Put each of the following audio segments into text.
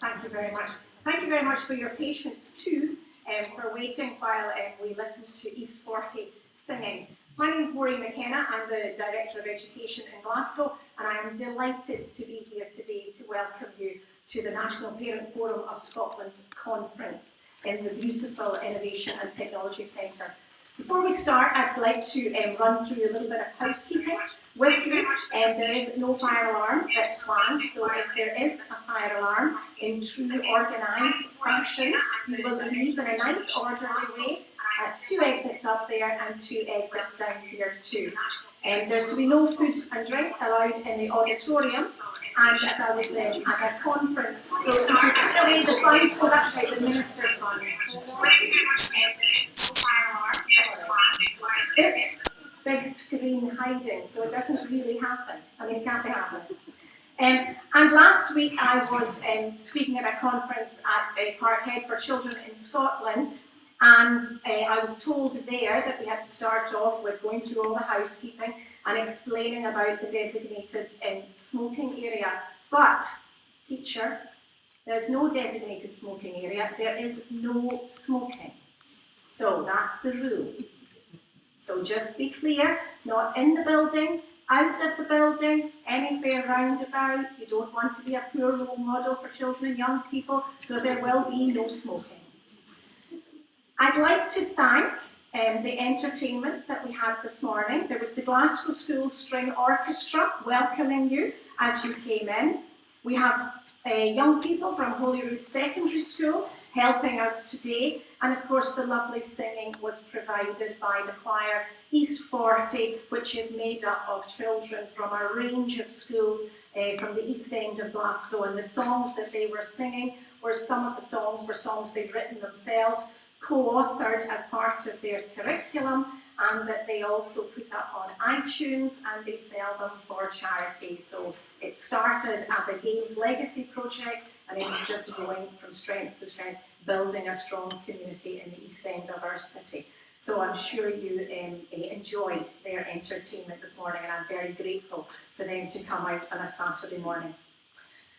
Thank you very much. Thank you very much for your patience too, for waiting while we listened to East 40 singing. My name is Maureen McKenna. I'm the Director of Education in Glasgow, and I am delighted to be here today to welcome you to the National Parent Forum of Scotland's conference in the beautiful Innovation and Technology Centre. Before we start, I'd like to run through a little bit of housekeeping with you. There is no fire alarm that's planned, so if there is a fire alarm in true organised fashion, you will leave in a nice orderly way. 2 exits up there and 2 exits down here too. There's to be no food and drink allowed in the auditorium, and as I was saying, at a conference, so if you put away the funds, oh that's right, the minister's funds. It's big screen hiding, so it doesn't really happen. I mean, it can't happen. And last week I was speaking at a conference at Parkhead for Children in Scotland, and I was told there that we had to start off with going through all the housekeeping and explaining about the designated smoking area. But, teacher, there's no designated smoking area. There is no smoking. So that's the rule. So just be clear, not in the building, out of the building, anywhere round about. You don't want to be a poor role model for children and young people, so there will be no smoking. I'd like to thank the entertainment that we had this morning. There was the Glasgow School String Orchestra welcoming you as you came in. We have young people from Holyrood Secondary School helping us today, and of course the lovely singing was provided by the choir East 40, which is made up of children from a range of schools from the East End of Glasgow, and the songs that they were singing were songs they'd written themselves, co-authored as part of their curriculum, and that they also put up on iTunes, and they sell them for charity. So it started as a Games Legacy project, and it's just going from strength to strength, building a strong community in the East End of our city. So I'm sure you enjoyed their entertainment this morning, and I'm very grateful for them to come out on a Saturday morning.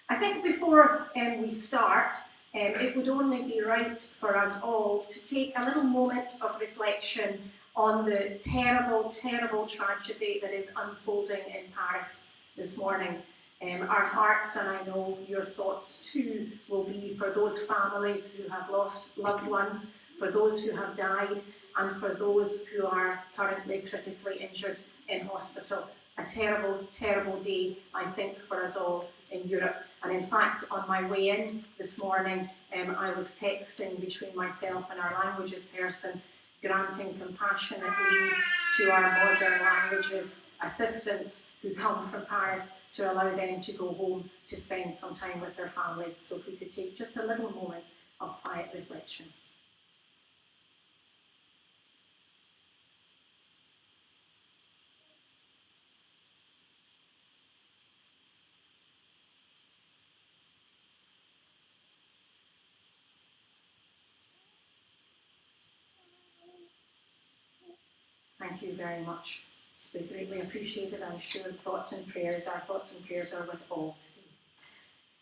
I think before we start, it would only be right for us all to take a little moment of reflection on the terrible, terrible tragedy that is unfolding in Paris this morning. Our hearts, and I know your thoughts too, will be for those families who have lost loved ones, for those who have died, and for those who are currently critically injured in hospital. A terrible, terrible day, I think, for us all in Europe. And in fact, on my way in this morning, I was texting between myself and our languages person, granting compassionate leave to our modern languages assistants who come from Paris to allow them to go home to spend some time with their family. So if we could take just a little moment of quiet reflection. Thank you very much. It's been greatly appreciated. I'm sure our thoughts and prayers are with all today.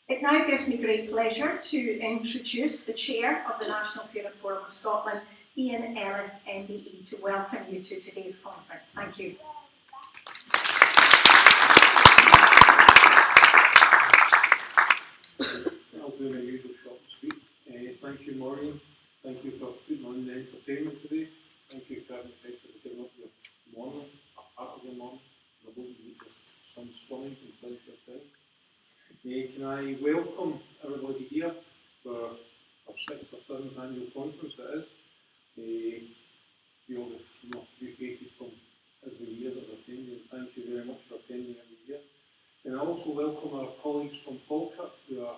It now gives me great pleasure to introduce the Chair of the National Parent Forum of Scotland, Ian Ellis, MBE, to welcome you to today's conference. Thank you. I'll do my usual short and sweet. Thank you, Maureen. Thank you for putting on the entertainment today. Thank you, Karen, for getting up your morning, a part of your morning. I hope you get the sun swimming and finish your time. Can I welcome everybody here for our 6th or 7th annual conference it is. We all have few faces from every year that are attending. Thank you very much for attending every year. And I also welcome our colleagues from Falkirk who are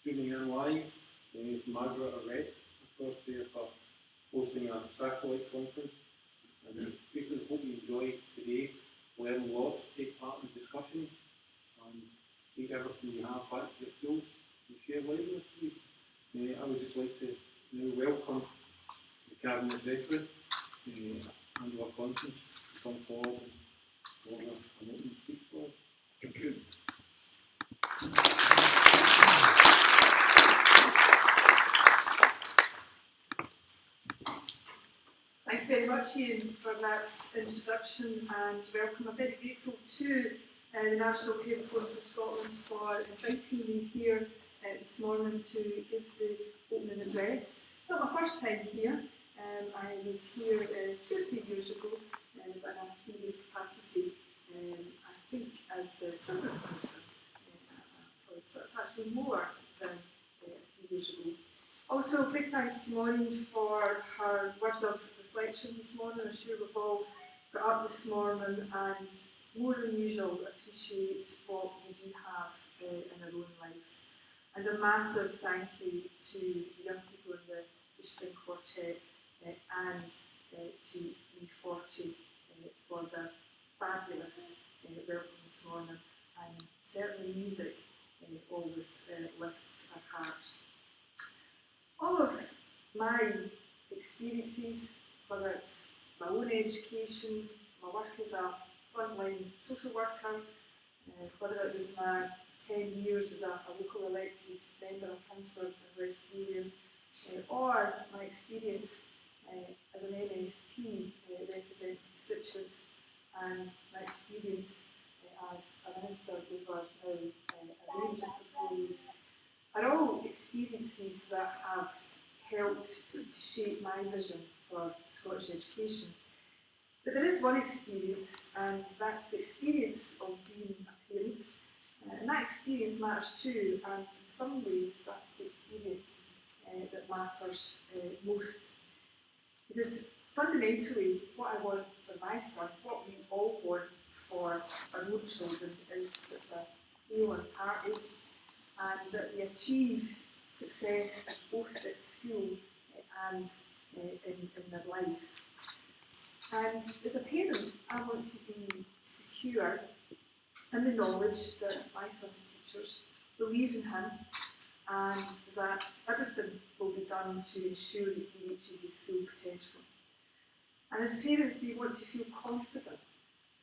streaming in live. Margaret Arrett, of course, there for hosting a satellite conference. And we hope you enjoy today, learn lots, take part in discussions, and take everything you have back to your schools and share widely, please. I would just like to welcome the Cabinet Secretary, Angela Constance, to come forward and offer an opening speech for us. much, Ian, for that introduction, and welcome. I'm very grateful to the National Parent Forum for Scotland for inviting me here this morning to give the opening address. It's not my first time here. I was here 2 or 3 years ago, but in a previous capacity, I think as the Children's Minister. So it's actually more than a few years ago. Also, big thanks to Maureen for her words of reflection this morning. I'm sure we've all got up this morning and more than usual appreciate what we do have in our own lives. And a massive thank you to the young people in the String Quartet and to E40 for their fabulous welcome this morning. And certainly music always lifts our hearts. All of my experiences, whether it's my own education, my work as a frontline social worker, whether it was my 10 years as a local elected member or councillor in West Wales, or my experience as an MSP representing constituents, and my experience as a minister over now a range of portfolios, are all experiences that have helped to shape my vision for Scottish education. But there is one experience, and that's the experience of being a parent. And that experience matters too, and in some ways that's the experience that matters most. Because fundamentally, what I want for my son, what we all want for our own children, is that they're hale and hearty, and that they achieve success both at school and in their lives. And as a parent, I want to be secure in the knowledge that my son's teachers believe in him and that everything will be done to ensure that he reaches his full potential. And as parents, we want to feel confident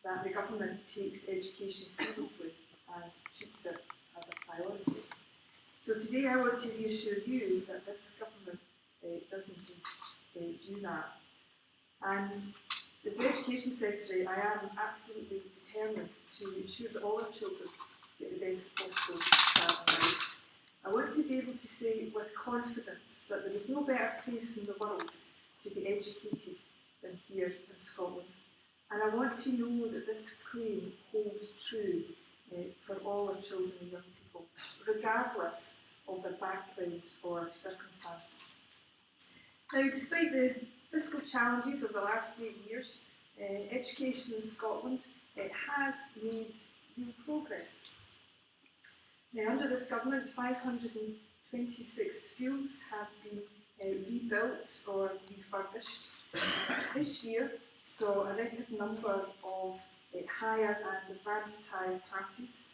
that the government takes education seriously and treats it as a priority. So today I want to reassure you that this government does indeed do that. And as the Education Secretary, I am absolutely determined to ensure that all our children get the best possible start in life. I want to be able to say with confidence that there is no better place in the world to be educated than here in Scotland. And I want to know that this claim holds true for all our children and young people, regardless of their backgrounds or circumstances. Now, despite the fiscal challenges of the last 8 years, education in Scotland has made real progress. Now, under this government, 526 schools have been rebuilt or refurbished. This year saw a record number of higher and advanced higher passes,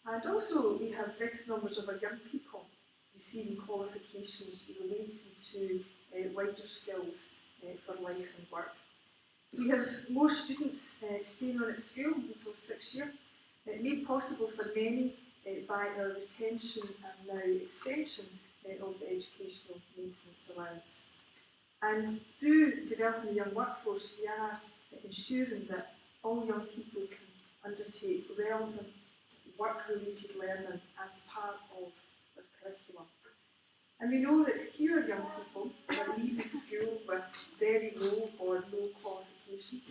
and also we have record numbers of our young people receiving qualifications relating to wider skills for life and work. We have more students staying on at school until 6th year, made possible for many by our retention and now extension of the Educational Maintenance Allowance. And through developing the young workforce, we are ensuring that all young people can undertake relevant work-related learning as part of their curriculum. And we know that fewer young people are leaving school with very low or no qualifications.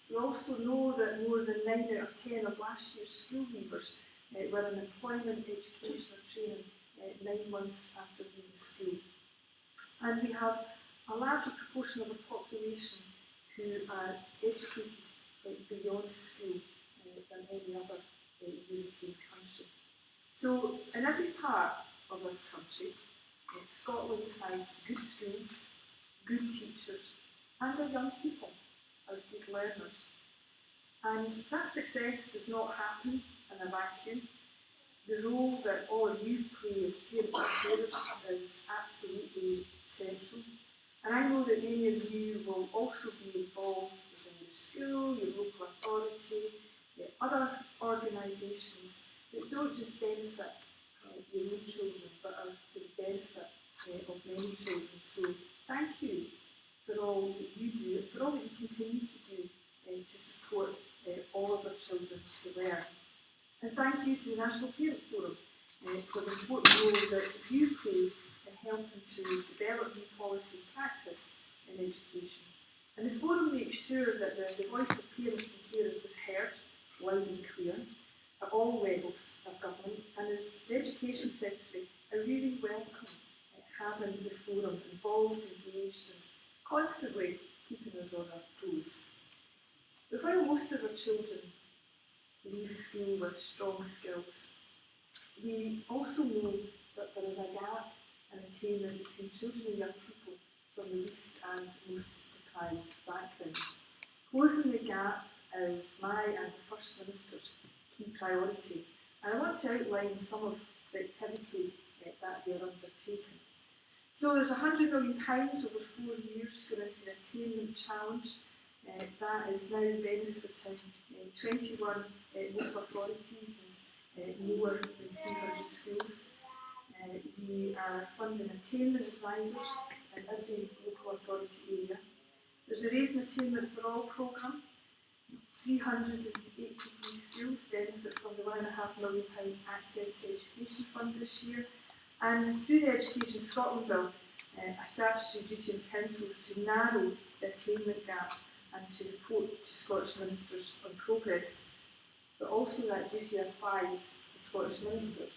We also know that more than 9 out of 10 of last year's school leavers were in employment, education or training 9 months after leaving school. And we have a larger proportion of the population who are educated beyond school than any other European country. So in every part of this country, Scotland has good schools, good teachers, and our young people are good learners. And that success does not happen in a vacuum. The role that all of you play as parents and carers is absolutely central. And I know that many of you will also be involved within your school, your local authority, other organisations that don't just benefit your own children, but are to the benefit of many children. So thank you for all that you do, and for all that you continue And thank you to the National Parent Forum for the important role that you play in helping to develop new policy and practice in education. And the forum makes sure that the voice of parents and carers is heard loud and clear at all levels of government, and as the Education Secretary, I really welcome having the forum involved, engaged, and constantly keeping us on our toes. But while most of our children leave school with strong skills, we also know that there is a gap in attainment between children and young people from the least and most deprived backgrounds. Closing the gap is my and the First Minister's key priority, and I want to outline some of the activity that we are undertaking. So there's £100 million over 4 years going into the Attainment Challenge. That is now benefiting 21 local authorities and more than 300 schools. We are funding attainment advisors in every local authority area. There's a Raising Attainment for All programme. 383 schools benefit from the £1.5 million Access to Education Fund this year. And through the Education Scotland Bill, a statutory duty on councils to narrow the attainment gap and to report to Scottish Ministers on progress. But also that duty applies to Scottish Ministers,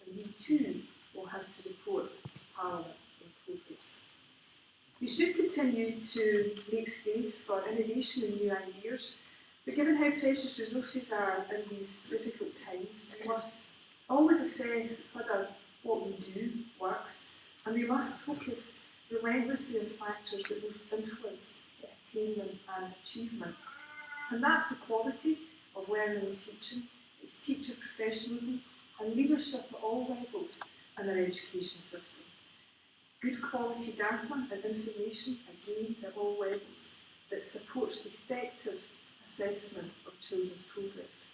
and we too will have to report to Parliament on progress. We should continue to make space for innovation and new ideas, but given how precious resources are in these difficult times, we must always assess whether what we do works, and we must focus relentlessly on factors that most influence attainment and achievement. And that's the quality of learning and teaching, it's teacher professionalism and leadership at all levels in our education system. Good quality data and information, again, at all levels, that supports effective assessment of children's progress.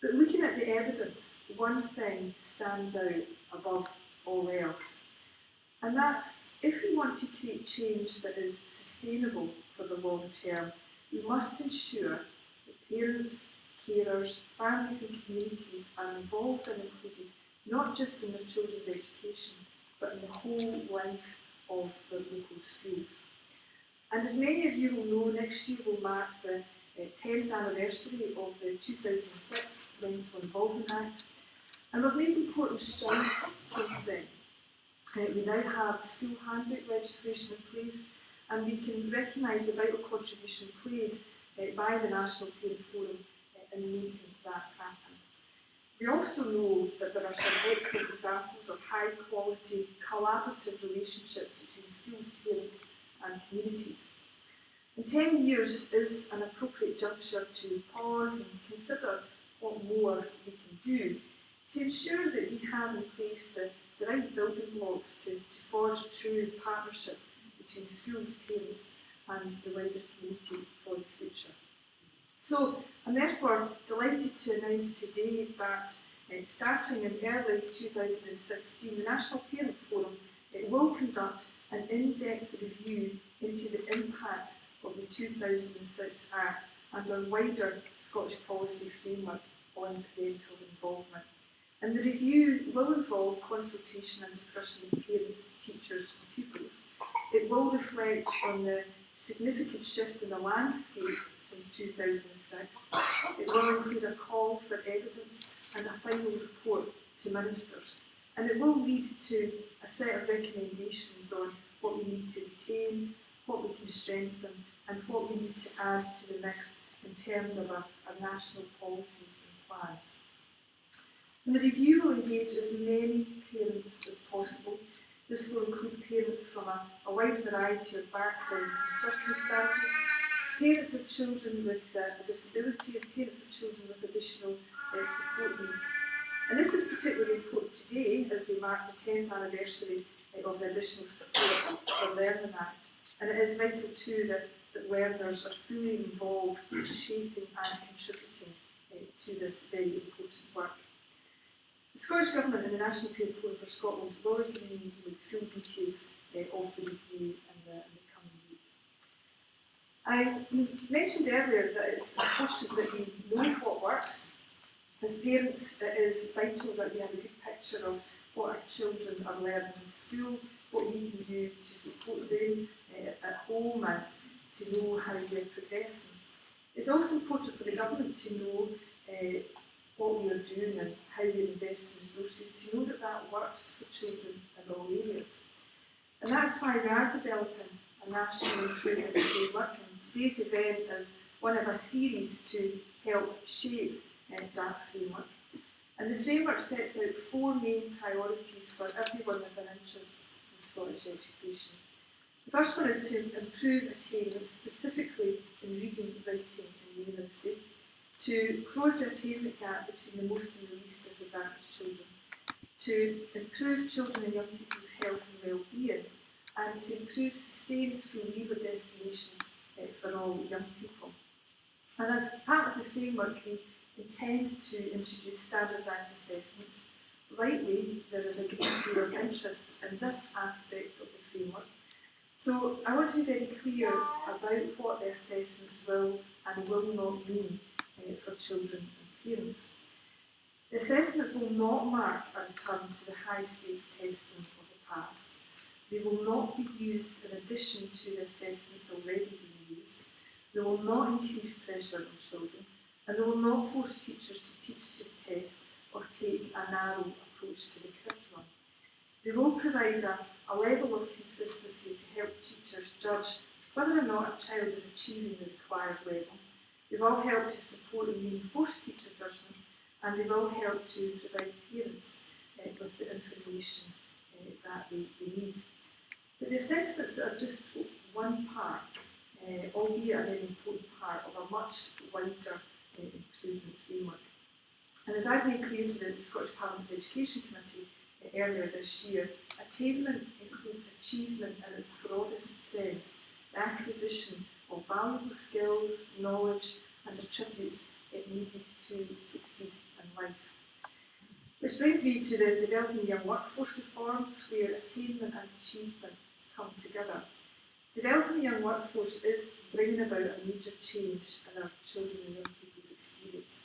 But looking at the evidence, one thing stands out above all else, and that's if we want to create change that is sustainable for the long term, we must ensure that parents, carers, families and communities are involved and included not just in their children's education, but in the whole life of their local schools. And as many of you will know, next year will mark the 10th anniversary of the 2006 Parental Involvement Act, and we've made important strides since then. We now have school handbook legislation in place, and we can recognise the vital contribution played by the National Parent Forum in making that happen. We also know that there are some excellent examples of high quality collaborative relationships between schools, parents and communities. And 10 years is an appropriate juncture to pause and consider what more we can do to ensure that we have in place the right building blocks to forge a true partnership between schools, parents and the wider community for the future. So I'm therefore delighted to announce today that starting in early 2016, the National Parent Forum will conduct an in-depth review into the impact of the 2006 Act and our wider Scottish policy framework on parental involvement. And the review will involve consultation and discussion with parents, teachers and pupils. It will reflect on the significant shift in the landscape since 2006. It will include a call for evidence and a final report to ministers. And it will lead to a set of recommendations on what we need to retain, what we can strengthen, and what we need to add to the mix in terms of our national policies and plans. And the review will engage as many parents as possible. This will include parents from a wide variety of backgrounds and circumstances, parents of children with a disability and parents of children with additional support needs. And this is particularly important today as we mark the 10th anniversary of the Additional Support for Learning Act. And it is vital too that learners are fully involved in shaping and contributing to this very important work. The Scottish Government and the National Parent Forum for Scotland will agree with full details of the review in the coming week. I mentioned earlier that it's important that we know what works As parents, it is vital that we have a good picture of what our children are learning in school, what we can do to support them at home and to know how they're progressing. It's also important for the government to know what we are doing and how we invest in resources, to know that that works for children in all areas. And that's why we are developing a national improvement framework, and today's event is one of a series to help shape that framework. And the framework sets out 4 main priorities for everyone with an interest in Scottish education. The first one is to improve attainment, specifically in reading, writing and numeracy, to close the attainment gap between the most and the least disadvantaged children, to improve children and young people's health and well-being, and to improve sustained school leaver destinations for all young people. And as part of the framework, we intend to introduce standardised assessments. Rightly, there is a great deal of interest in this aspect of the framework. So I want to be very clear about what the assessments will and will not mean for children and parents. The assessments will not mark a return to the high stakes testing of the past. They will not be used in addition to the assessments already being used. They will not increase pressure on children, and they will not force teachers to teach to the test or take a narrow approach to the curriculum. They will provide a level of consistency to help teachers judge whether or not a child is achieving the required level. They will help to support and reinforce teacher judgment, and they will help to provide parents with the information that they need. But the assessments are just one part, albeit a very important part of a much wider improvement framework. And as I've made clear to the Scottish Parliament's Education Committee earlier this year, attainment includes achievement in its broadest sense, the acquisition of valuable skills, knowledge and attributes needed to succeed in life. Which brings me to the Developing Young Workforce reforms, where attainment and achievement come together. Developing the young workforce is bringing about a major change in our children and young people's experience.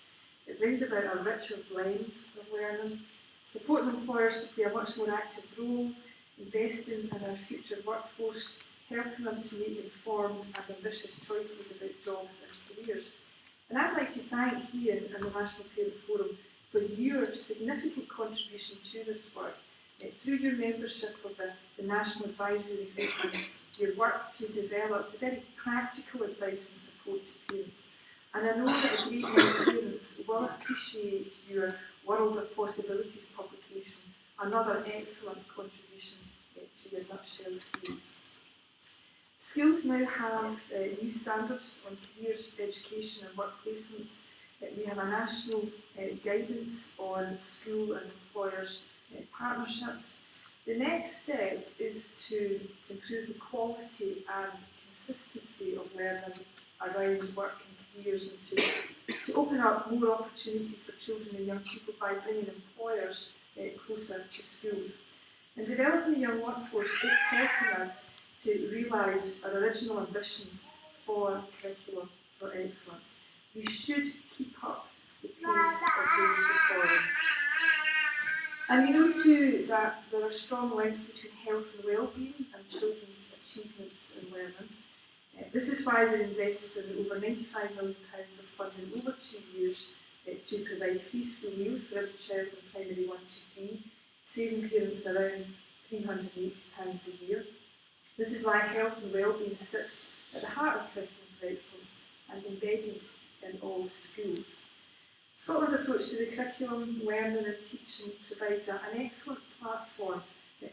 It brings about a richer blend of learning, supporting employers to play a much more active role, investing in our future workforce, helping them to make informed and ambitious choices about jobs and careers. And I'd like to thank Ian and the National Parent Forum for your significant contribution to this work through your membership of the National Advisory Group and your work to develop very practical advice and support to parents. And I know that a great many parents will appreciate your World of Possibilities publication, another excellent contribution to your Nutshell series. Schools now have new standards on careers, education and work placements. We have a national guidance on school and employers partnerships. The next step is to improve the quality and consistency of learning around work and careers, and to open up more opportunities for children and young people by bringing employers closer to schools. And developing the young workforce is helping us to realise our original ambitions for curriculum for excellence. We should keep up the pace of those reforms. And we know too that there are strong links between health and well-being and children's achievements in learning. This is why we're investing over £95 million of funding over 2 years to provide free school meals for every child in primary 1 to 3, saving parents around £380 a year. This is why health and well-being sits at the heart of curriculum for excellence and embedded in all schools. Scotland's approach to the curriculum, learning and teaching provides an excellent platform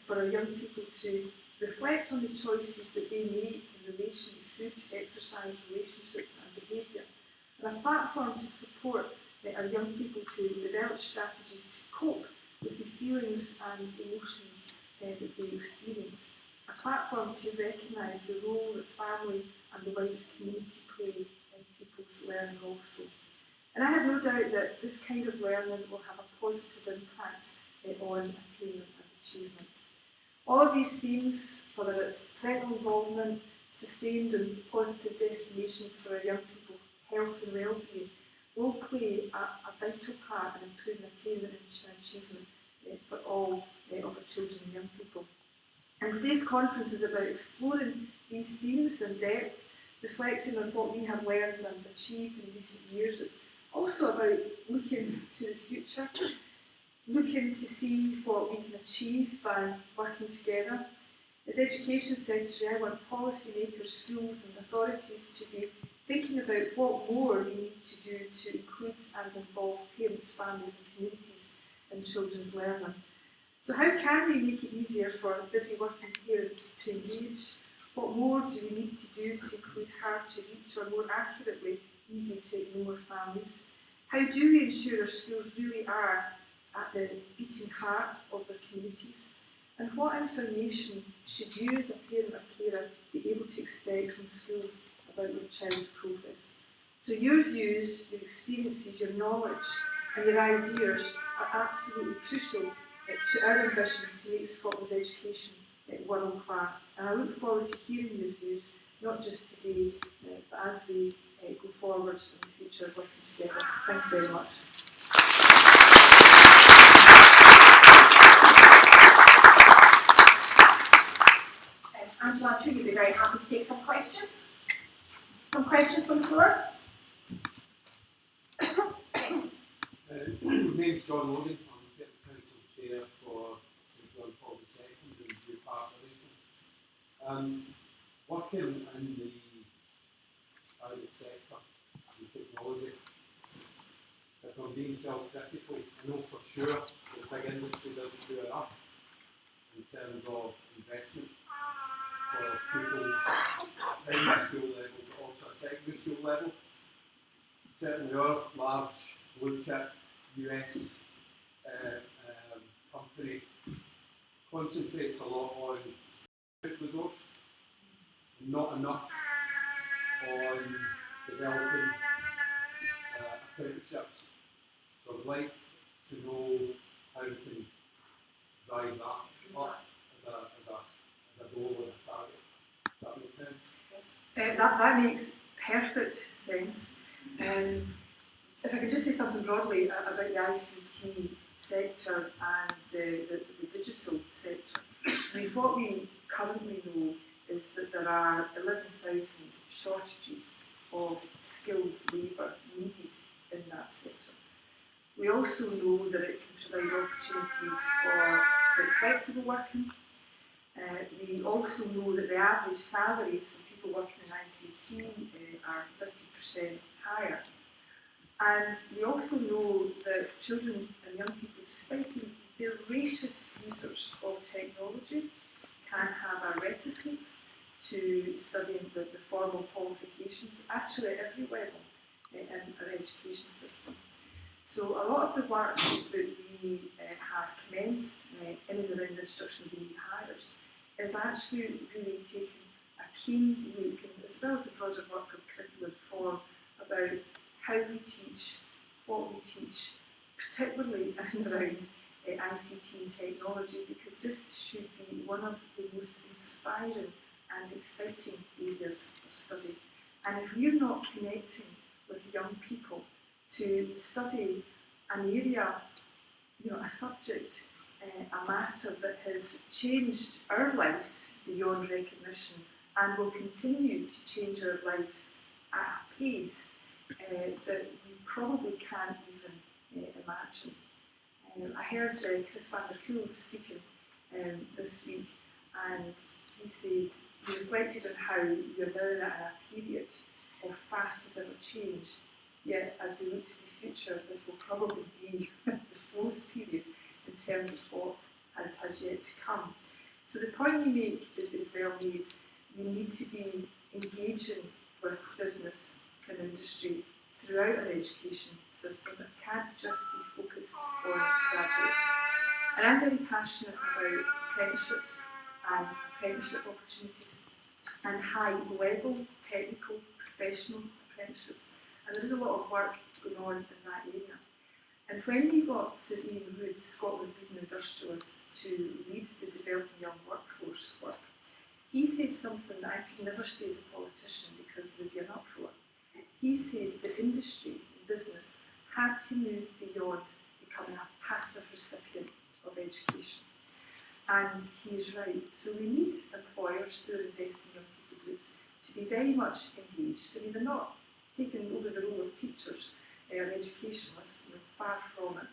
for our young people to reflect on the choices that they make in relation to food, exercise, relationships and behaviour, and a platform to support our young people to develop strategies to cope with the feelings and emotions that they experience, a platform to recognise the role that family and the wider community play in people's learning also. And I have no doubt that this kind of learning will have a positive impact on attainment and achievement. All of these themes, whether it's parental involvement, sustained and positive destinations for our young people, health and well-being, will play a vital part in improving attainment and achievement for all of our children and young people. And today's conference is about exploring these themes in depth, reflecting on what we have learned and achieved in recent years. It's also about looking to the future, looking to see what we can achieve by working together. As Education Secretary, I want policymakers, schools and authorities to be thinking about what more we need to do to include and involve parents, families and communities in children's learning. So how can we make it easier for busy working parents to engage? What more do we need to do to include hard to reach, or more accurately, easy to ignore families? How do we ensure our schools really are at the beating heart of their communities? And what information should you as a parent or carer be able to expect from schools about your child's progress? So your views, your experiences, your knowledge and your ideas are absolutely crucial to our ambitions to make Scotland's education world class. And I look forward to hearing your views, not just today, but as we go forward in the future working together. Thank you very much. Angela, I'm sure you'd be very happy to take some questions. Some questions from the floor? Yes. My name's John Logan. I'm the Council Chair for St John Paul II in New Park Racing. Working in the private sector and technology, if I'm being self-critical, I know for sure the big industry doesn't do enough in terms of investment for pupils at primary school level, but also at secondary school level. Certainly our large blue chip US company concentrates a lot on resource, and not enough on developing apprenticeships. So I'd like to know how we can drive that up as a goal and a target. Does that make sense? Yes. That makes perfect sense. If I could just say something broadly about the ICT sector and the digital sector. I mean, what we currently know is that there are 11,000 shortages of skilled labour needed in that sector. We also know that it can provide opportunities for quite flexible working. We also know that the average salaries for people working in ICT are 50% higher. And we also know that children and young people, despite being voracious users of technology, can have a reticence to studying the formal qualifications, actually at every level in our education system. So a lot of the work that we have commenced in and around the introduction of the new hires is actually really taking a keen look, and as well as the broader work of curriculum reform, about how we teach, what we teach, particularly in and around ICT and technology, because this should be one of the most inspiring and exciting areas of study. And if we're not connecting with young people to study an area, a subject, a matter that has changed our lives beyond recognition and will continue to change our lives at a pace that we probably can't even imagine. I heard Chris van der Kuil speaking this week, and he said he reflected on how we're now in a period of fast as ever change. Yet, as we look to the future, this will probably be the slowest period in terms of what has yet to come. So the point you make is well made. We need to be engaging with business and industry throughout our education system. It can't just be focused on graduates. And I'm very passionate about apprenticeships and apprenticeship opportunities and high-level technical professional apprenticeships. And there is a lot of work going on in that area. And when we got Sir Ian Wood, Scotland's leading industrialist, to lead the Developing Young Workforce work, he said something that I could never say as a politician because there'd be an uproar. He said that industry, business had to move beyond becoming a passive recipient of education. And he is right. So we need employers who are investing in young people groups to be very much engaged. I mean, they're not taking over the role of teachers or educationalists, far from it.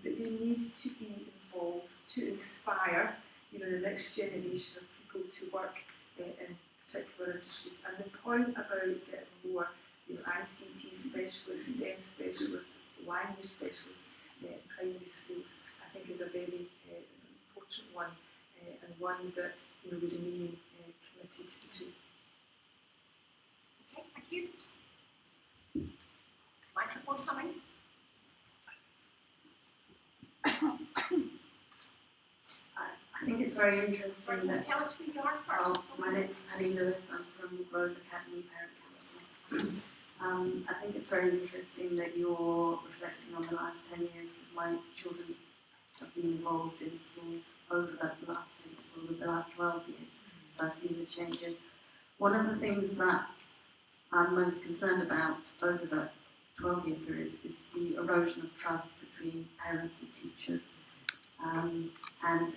But they need to be involved to inspire, the next generation of people to work in particular industries. And the point about getting more, ICT specialists, STEM specialists, language specialists in primary schools, I think is a very important one, and one that we remain committed to. Okay, thank you. Microphone coming. I think it's very interesting Can you that. tell us who you are Oh, first? my name's Penny Lewis. I'm from Grove Academy Parent Council. I think it's very interesting that you're reflecting on the last 10 years, because my children have been involved in school over that last 10 years, over the last 12 years, so I've seen the changes. One of the things that I'm most concerned about over the 12-year period is the erosion of trust between parents and teachers. And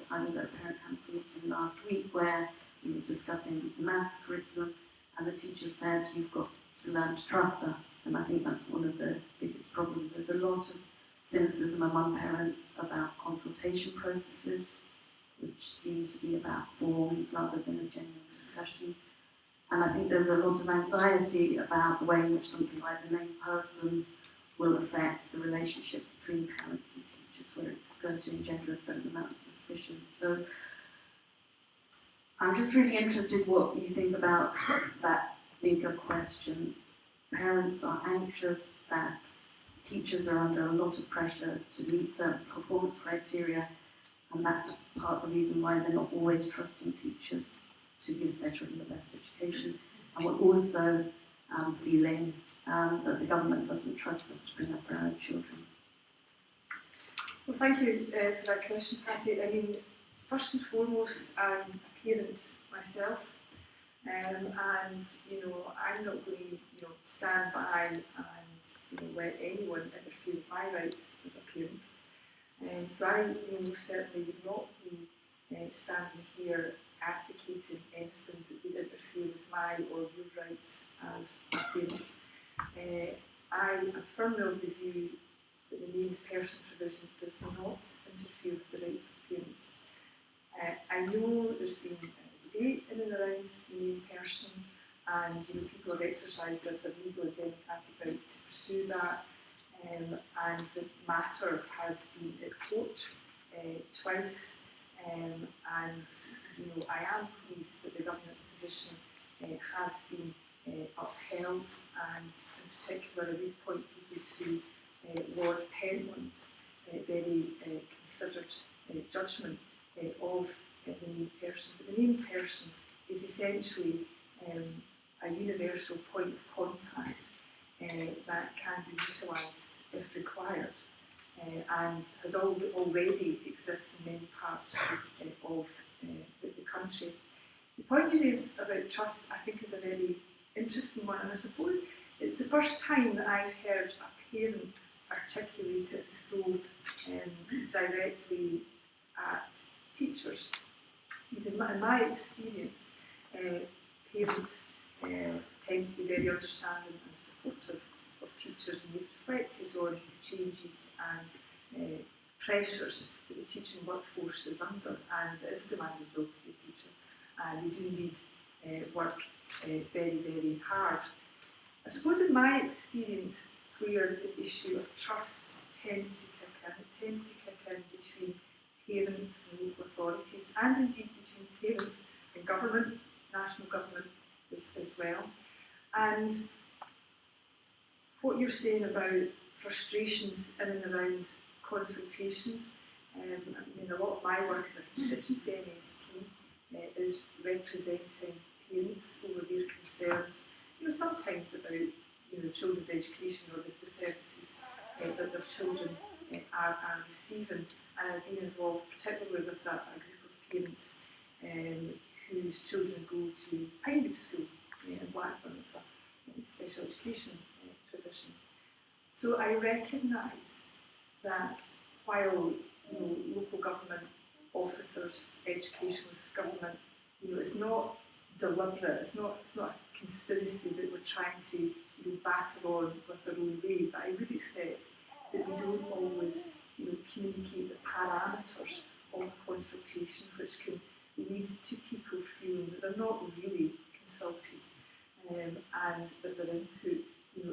I was at a parent council meeting last week where we were discussing the maths curriculum, and the teacher said, you've got to learn to trust us. And I think that's one of the biggest problems. There's a lot of cynicism among parents about consultation processes, which seem to be about form rather than a genuine discussion. And I think there's a lot of anxiety about the way in which something like the named person will affect the relationship between parents and teachers, where it's going to engender a certain amount of suspicion. So I'm just really interested what you think about that bigger question. Parents are anxious that teachers are under a lot of pressure to meet certain performance criteria, and that's part of the reason why they're not always trusting teachers to give their children the best education. And we're also feeling that the government doesn't trust us to bring up our own children. Well, thank you for that question, Patty. I mean, first and foremost, I'm a parent myself, and I'm not going to stand by and let anyone interfere with my rights as a parent. So I most certainly would not be standing here advocating anything that would interfere with my or your rights as a parent. I am firmly of the view that the named person provision does not interfere with the rights of parents. I know there's been a debate in and around the named person, and people have exercised their legal and democratic rights to pursue that, and the matter has been at court twice, and I am pleased that the government's position has been upheld, and in particular I would point people to Lord Penman's very considered judgment of the named person. But the named person is essentially a universal point of contact that can be utilised if required, and has already exists in many parts of the country. The point you raise about trust, I think, is a very interesting one, and I suppose it's the first time that I've heard a parent articulate it so directly at teachers, because in my experience, parents tend to be very understanding and supportive of teachers, and they've reflected on the changes and pressures that the teaching workforce is under, and it is a demanding job to be a teacher, and they do indeed work very, very hard. I suppose in my experience, where the issue of trust tends to kick in, it tends to kick in between parents and local authorities, and indeed between parents and government, national government as well. And what you're saying about frustrations in and around consultations, I mean, a lot of my work as a constituency MSP is representing parents over their concerns, sometimes about children's education or the services that their children are receiving. And I've been involved particularly with a group of parents whose children go to Pinewood School in Blackburn. It's a special education provision. So I recognise that while local government officers, educationalists, government, it's not deliberate, it's not a conspiracy that we're trying to batter on with our own way, but I would accept that we don't always communicate the parameters of consultation, which can lead to people feeling that they're not really consulted and that their input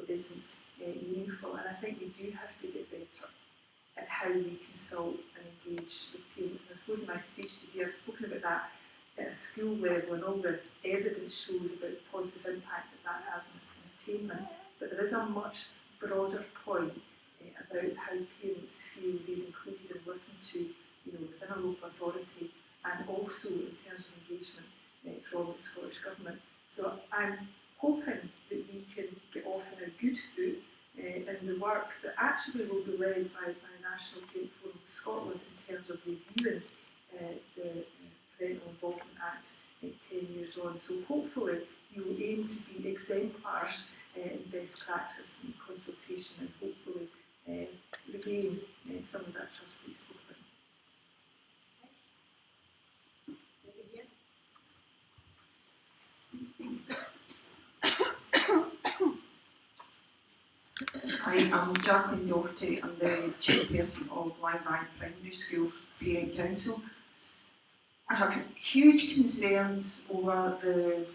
isn't meaningful. And I think we do have to get better at how we consult and engage with parents. And I suppose in my speech today I've spoken about that at a school level, and all the evidence shows about the positive impact that has on attainment. But there is a much broader point about how parents feel they're included and listened to within a local authority, and also in terms of engagement from the Scottish Government. So I'm hoping that we can get off on a good foot in the work that actually will be led by the National Parent Forum of Scotland in terms of reviewing the Parental Involvement Act 10 years on. So hopefully you will aim to be exemplars in best practice and consultation, and hopefully regain some of that trust that you spoke about. Hi, I'm Jacqueline Doherty. I'm the chairperson of Langbank Primary School Parent Council. I have huge concerns over the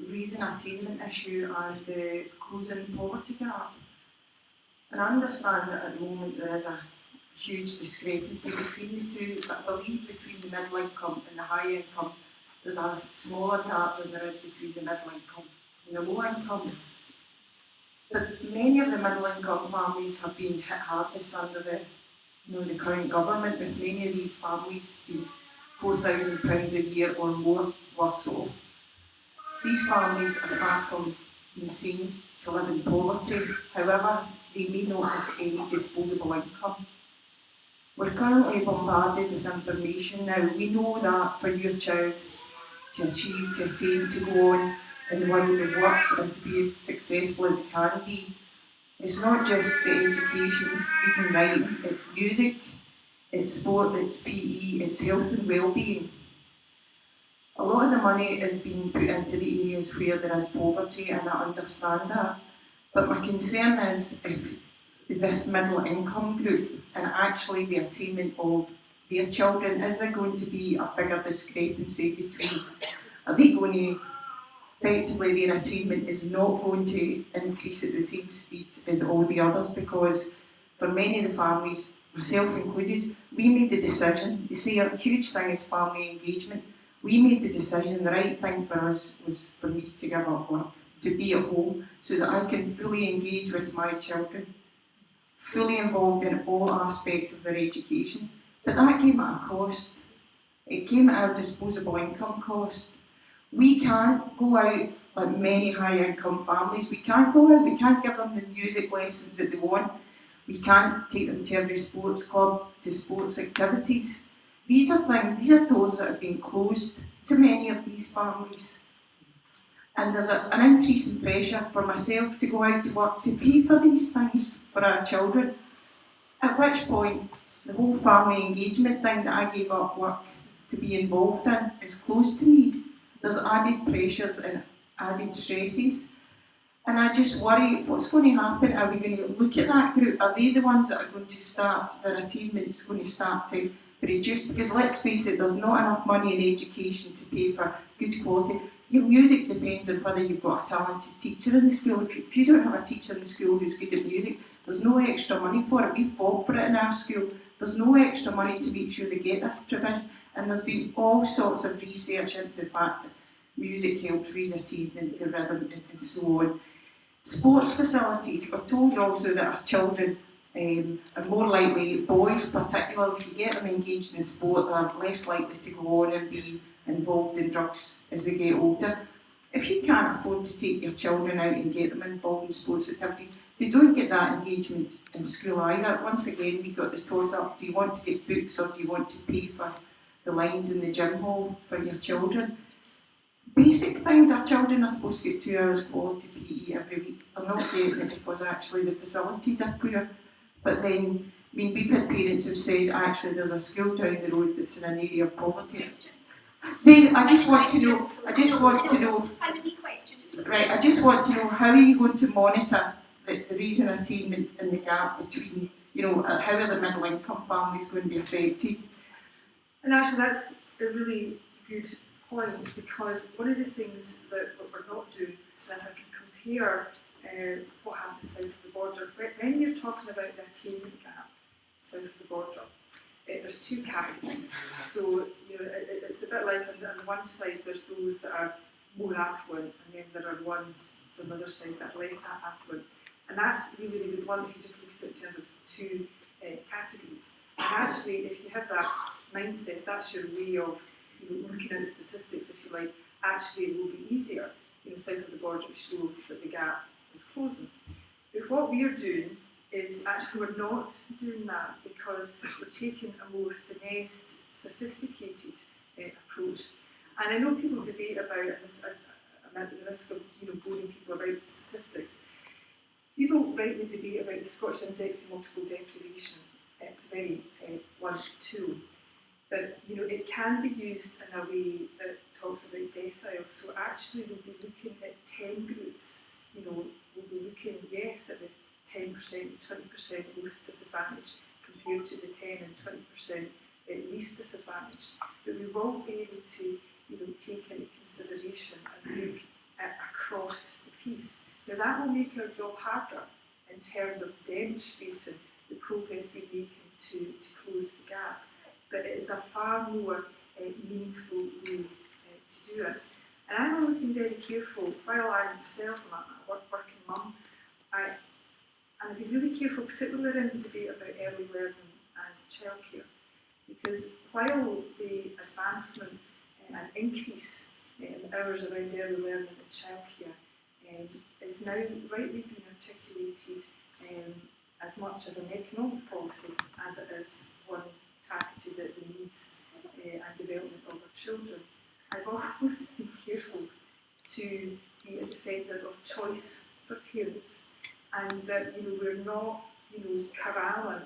reason attainment issue and the closing poverty gap. And I understand that at the moment there is a huge discrepancy between the two, but I believe between the middle income and the high income there's a smaller gap than there is between the middle income and the low income. But many of the middle income families have been hit hardest under the current government, with many of these families being £4,000 a year or more worse off. These families are far from being seen to live in poverty, however, they may not have any disposable income. We're currently bombarded with information now. We know that for your child to achieve, to attain, to go on in the world of work and to be as successful as it can be, it's not just the education, reading, writing, it's music, it's sport, it's PE, it's health and well-being. A lot of the money is being put into the areas where there is poverty, and I understand that. But my concern is this middle income group and actually the attainment of their children, is there going to be a bigger discrepancy between, are they going to, effectively their attainment is not going to increase at the same speed as all the others, because for many of the families, myself included, we made the decision. You see, a huge thing is family engagement. We made the decision, the right thing for us was for me to give up work, to be at home, so that I can fully engage with my children, fully involved in all aspects of their education. But that came at a cost. It came at our disposable income cost. We can't go out like many high income families. We can't go out, we can't give them the music lessons that they want. We can't take them to every sports club, to sports activities. These are doors that have been closed to many of these families. And there's an increase in pressure for myself to go out to work to pay for these things for our children. At which point, the whole family engagement thing that I gave up work to be involved in is closed to me. There's added pressures and added stresses. And I just worry, what's going to happen? Are we going to look at that group? Are they the ones that are going to start, their attainment's going to start to reduce? Because let's face it, there's not enough money in education to pay for good quality. Your music depends on whether you've got a talented teacher in the school. If you don't have a teacher in the school who's good at music, there's no extra money for it. We fought for it in our school. There's no extra money to make sure they get this provision. And there's been all sorts of research into the fact that music helps raise attainment, the rhythm, and so on. Sports facilities, we're told also that our children are more likely, boys particularly, if you get them engaged in sport, they're less likely to go on and be involved in drugs as they get older. If you can't afford to take your children out and get them involved in sports activities, they don't get that engagement in school either. Once again, we've got the toss up, do you want to get books or do you want to pay for the lines in the gym hall for your children? basic things. Our children are supposed to get 2 hours quality PE every week. They're not getting it because actually the facilities are poor. But then, I mean, we've had parents who've said actually there's a school down the road that's in an area of poverty. I just want to know. Find a wee question. Right, I just want to know how are you going to monitor the reason attainment and the gap between, how are the middle income families going to be affected? And actually, that's a really good point, because one of the things that we're not doing, and if I can compare what happens south of the border, when you're talking about the attainment gap south of the border, there's two categories. So it's a bit like on one side there's those that are more affluent, and then there are ones on the other side that are less affluent. And that's really, really one if you just look at it in terms of two categories. And actually, if you have that mindset, that's your way of looking at the statistics, if you like. Actually, it will be easier, south of the border, to show that the gap is closing. But what we're doing is actually we're not doing that, because we're taking a more finessed, sophisticated approach. And I know people debate about, and I'm at the risk of boring people about statistics. People rightly debate about the Scottish Index of Multiple Deprivation. It's a very blunt tool, but it can be used in a way that talks about deciles. So actually, we'll be looking at 10 groups. We'll be looking, yes, at the 10%, 20% most disadvantaged compared to the 10 and 20% least disadvantaged. But we will be able to take into consideration and look at across the piece. Now that will make our job harder in terms of demonstrating the progress we're making to close the gap, but it is a far more meaningful way to do it. And I've always been very careful, while I myself am a working mum, I've been really careful, particularly around the debate about early learning and childcare, because while the advancement and increase in the hours around early learning and childcare is now rightly being articulated as much as an economic policy as it is one targeted at the needs and development of our children, I've always been careful to be a defender of choice for parents, and that we're not corralling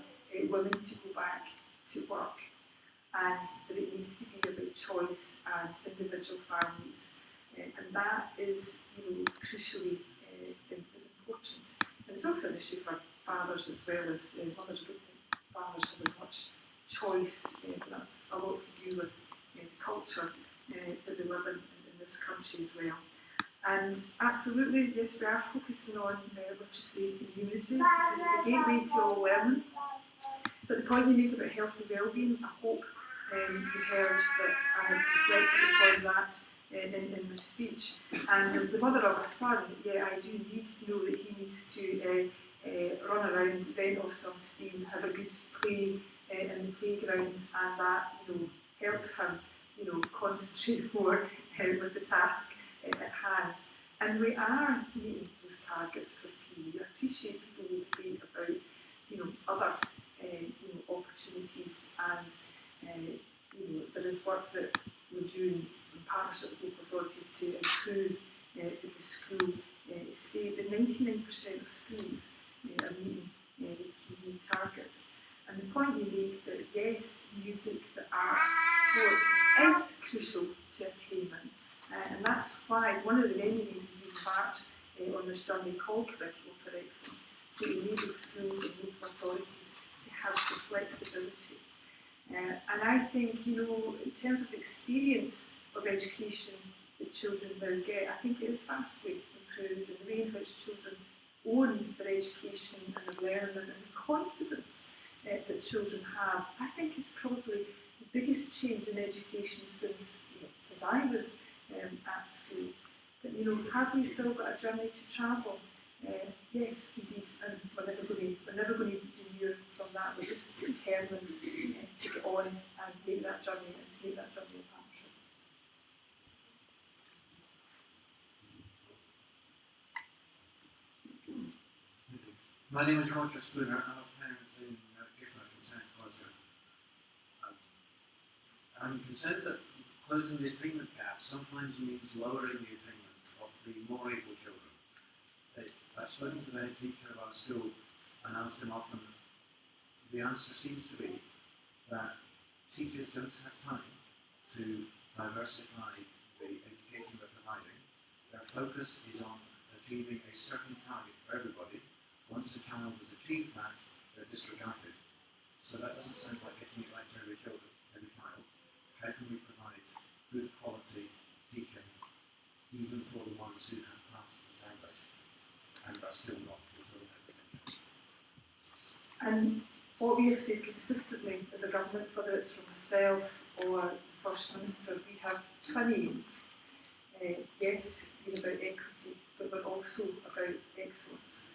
women to go back to work, and that it needs to be about choice and individual families, and that is crucially important. And it's also an issue for fathers as well as mothers. I don't think fathers have as much choice, and that's a lot to do with the culture that we live in this country as well. And absolutely, yes, we are focusing on literacy and numeracy, because it's a gateway to all learning. But the point you make about health and well-being, I hope you heard that I had reflected upon that in my speech. And as the mother of a son, I do indeed know that he needs to run around, vent off some steam, have a good play in the playground, and that helps him concentrate more with the task at hand. And we are meeting those targets for PE. I appreciate people will debate about other opportunities, and there is work that we're doing in partnership with local authorities to improve the school estate. But 99% of schools are meeting the key targets. And the point you make that yes, music, the arts, sport is crucial to attainment. And that's why it's one of the many reasons we've embarked on this journey called Curriculum for Excellence, to enable schools and local authorities to have the flexibility. And I think, in terms of the experience of education that children now get, I think it is vastly improved, in the way in which children own their education and their learning, and the confidence that children have. I think it's probably the biggest change in education since I was at school. But have we still got a journey to travel? Yes, indeed, and we're never going to demur from that. We're just determined to get on and make that journey, and to make that journey a partnership. My name is Roger Spooner. I'm a parent in Gifford in South Glasgow. I'm concerned that closing the attainment gap sometimes means lowering the attainment of the more able children. I've spoken to the head teacher of our school and asked him often, the answer seems to be that teachers don't have time to diversify the education they're providing. Their focus is on achieving a certain target for everybody. Once a child has achieved that, they're disregarded. So that doesn't sound like getting it right for every child. How can we provide good quality teaching even for the ones who have passed the standard and are still not fulfilling their potential? And what we have said consistently as a government, whether it's from myself or the First Minister, we have twin aims. Yes, we're about equity, but we're also about excellence.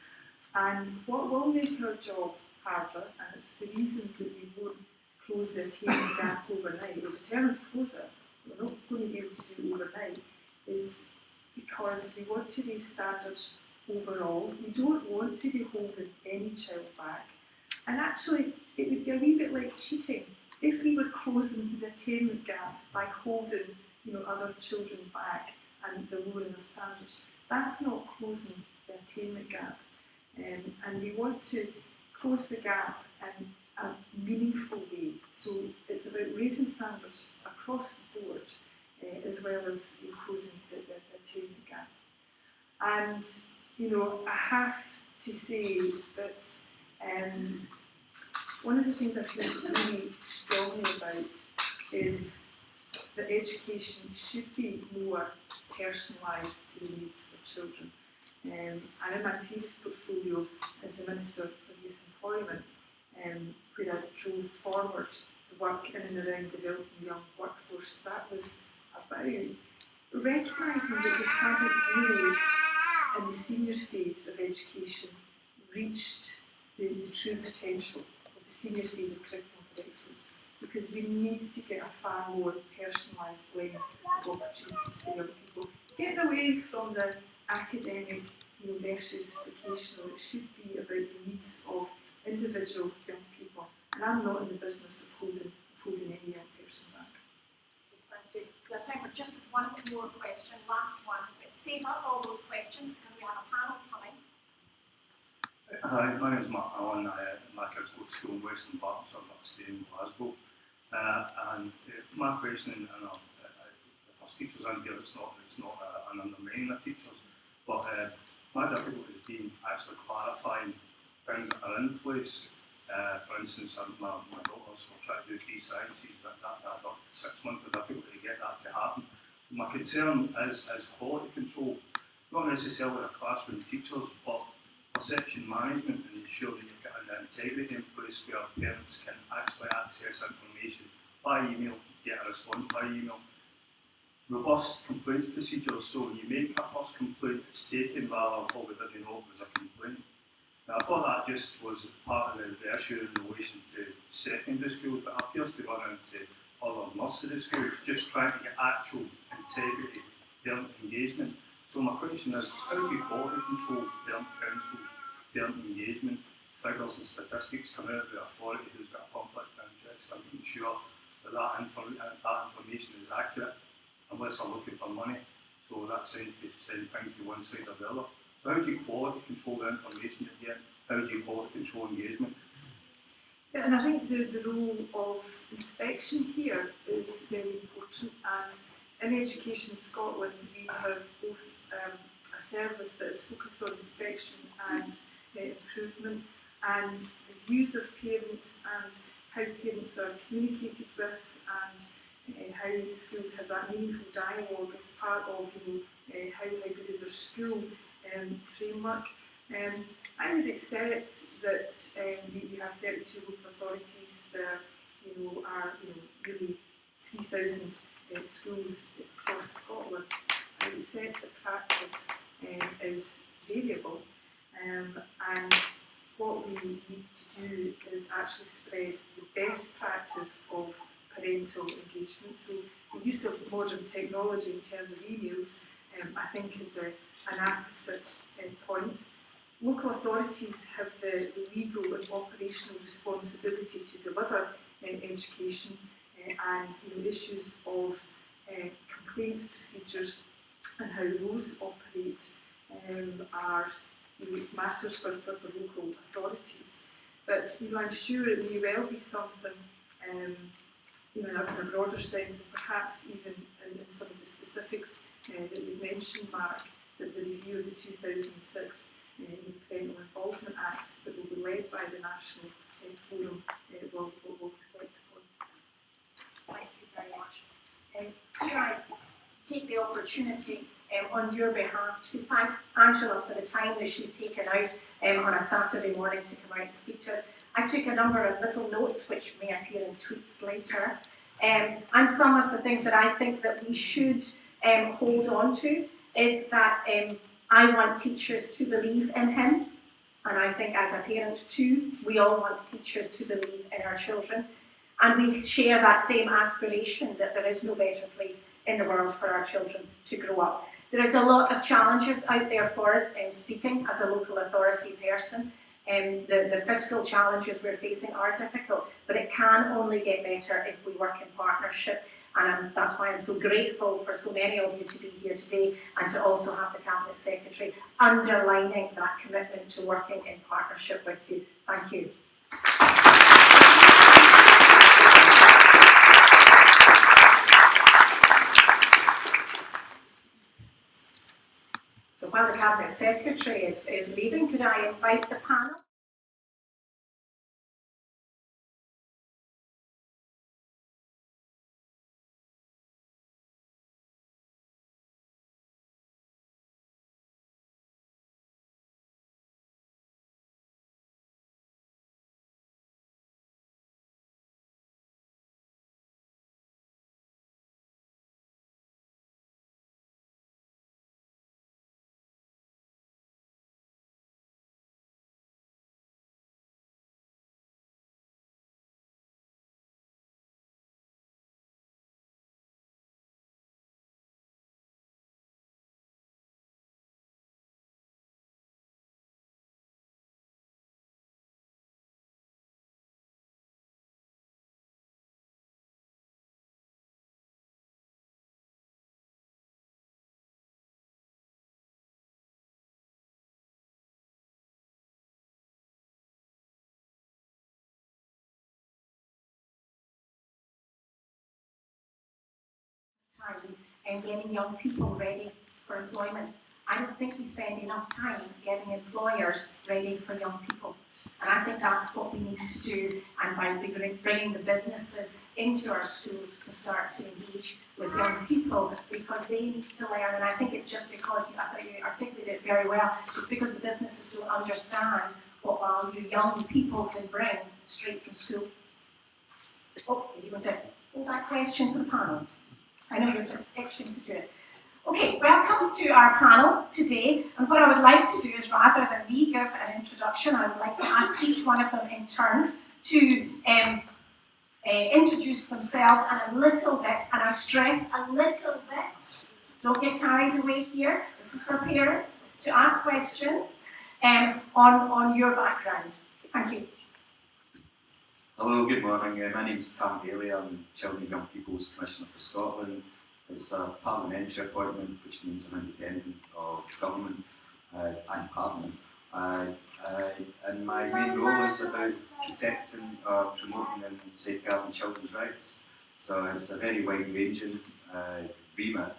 And what will make our job harder, and it's the reason that we won't close the attainment gap overnight, we're determined to close it, we're not going to be able to do it overnight, is because we want to raise standards overall. We don't want to be holding any child back. And actually, it would be a wee bit like cheating if we were closing the attainment gap by holding, other children back and the lowering of standards. That's not closing the attainment gap. And we want to close the gap in a meaningful way. So it's about raising standards across the board, as well as closing the attainment gap. And I have to say that one of the things I feel really strongly about is that education should be more personalised to the needs of children. And in my previous portfolio as the Minister for Youth Employment, where I drove forward the work in and around developing the young workforce, that was about recognising that we hadn't really, in the senior phase of education, reached the true potential of the senior phase of curriculum for excellence, because we need to get a far more personalised blend of opportunities for young people, getting away from the academic versus vocational. It should be about the needs of individual young people, and I'm not in the business of holding any young person back. Thank you. We have time for just one more question, last one. Save up all those questions because we have a panel coming. Hi, my name is Matt Allen. My kids go to school in Western Barton, so I'm going to stay in Glasgow. And my question, and if there's teachers in here, it's not an undermining the teachers, but my difficulty has been actually clarifying things that are in place. For instance, my daughters will try to do 3 sciences, that got 6 months of difficulty to get that to happen. My concern is quality control, not necessarily the classroom teachers, but perception management, and ensure that you've got an integrity in place where parents can actually access information by email, get a response by email. Robust complaints procedures, so when you make a first complaint, it's taken rather than we didn't know it was a complaint. Now, I thought that just was part of the issue in relation to secondary schools, but it appears to run into other nursery schools, just trying to get actual integrity, parent engagement. So my question is, how do you quality control parent councils, parent engagement, figures and statistics come out of the authority who's got a conflict of interest, and making sure that information is accurate, unless they're looking for money. So that sends things to one side or the other. So how do you quality control the information you get? How do you quality control engagement? Yeah, and I think the role of inspection here is very important. And in Education Scotland, we have both a service that is focused on inspection and improvement, and the views of parents and how parents are communicated with, and how schools have that meaningful dialogue as part of how good is their school framework. I would accept that we have 32 local authorities. There are really 3,000 schools across Scotland. I would accept that practice is variable, and what we need to do is actually spread the best practice of parental engagement. So the use of modern technology in terms of emails, I think, is an opposite point. Local authorities have the legal and operational responsibility to deliver education, and issues of complaints procedures and how those operate are matters for local authorities. But I'm sure it may well be something in a broader sense, and perhaps even in some of the specifics that you mentioned, Mark, that the review of the 2006 Parental Involvement Act that will be led by the National Forum will reflect upon. Thank you very much. Could I take the opportunity on your behalf to thank Angela for the time that she's taken out on a Saturday morning to come out and speak to us. I took a number of little notes which may appear in tweets later, and some of the things that I think that we should hold on to is that I want teachers to believe in him, and I think as a parent too, we all want teachers to believe in our children, and we share that same aspiration that there is no better place in the world for our children to grow up. There is a lot of challenges out there for us, speaking as a local authority person. The fiscal challenges we're facing are difficult, but it can only get better if we work in partnership. And that's why I'm so grateful for so many of you to be here today, and to also have the Cabinet Secretary underlining that commitment to working in partnership with you. Thank you. So while the Cabinet Secretary is leaving, could I invite the panel? Time and getting young people ready for employment. I don't think we spend enough time getting employers ready for young people, and I think that's what we need to do, and by bringing the businesses into our schools to start to engage with young people, because they need to learn. And I think it's just because I thought you articulated it very well, it's because the businesses don't understand what value young people can bring straight from school. Oh, you want to hold that question for the panel? I know you're just itching to do it. Okay, welcome to our panel today, and what I would like to do is, rather than me give an introduction, I would like to ask each one of them in turn to introduce themselves and a little bit, and I stress a little bit, don't get carried away here, this is for parents, to ask questions on your background. Thank you. Hello, good morning. My name is Tam Bailey. I'm Children and Young People's Commissioner for Scotland. It's a parliamentary appointment, which means I'm independent of government and Parliament. And my main role is about protecting, promoting and safeguarding children's rights. So it's a very wide-ranging remit,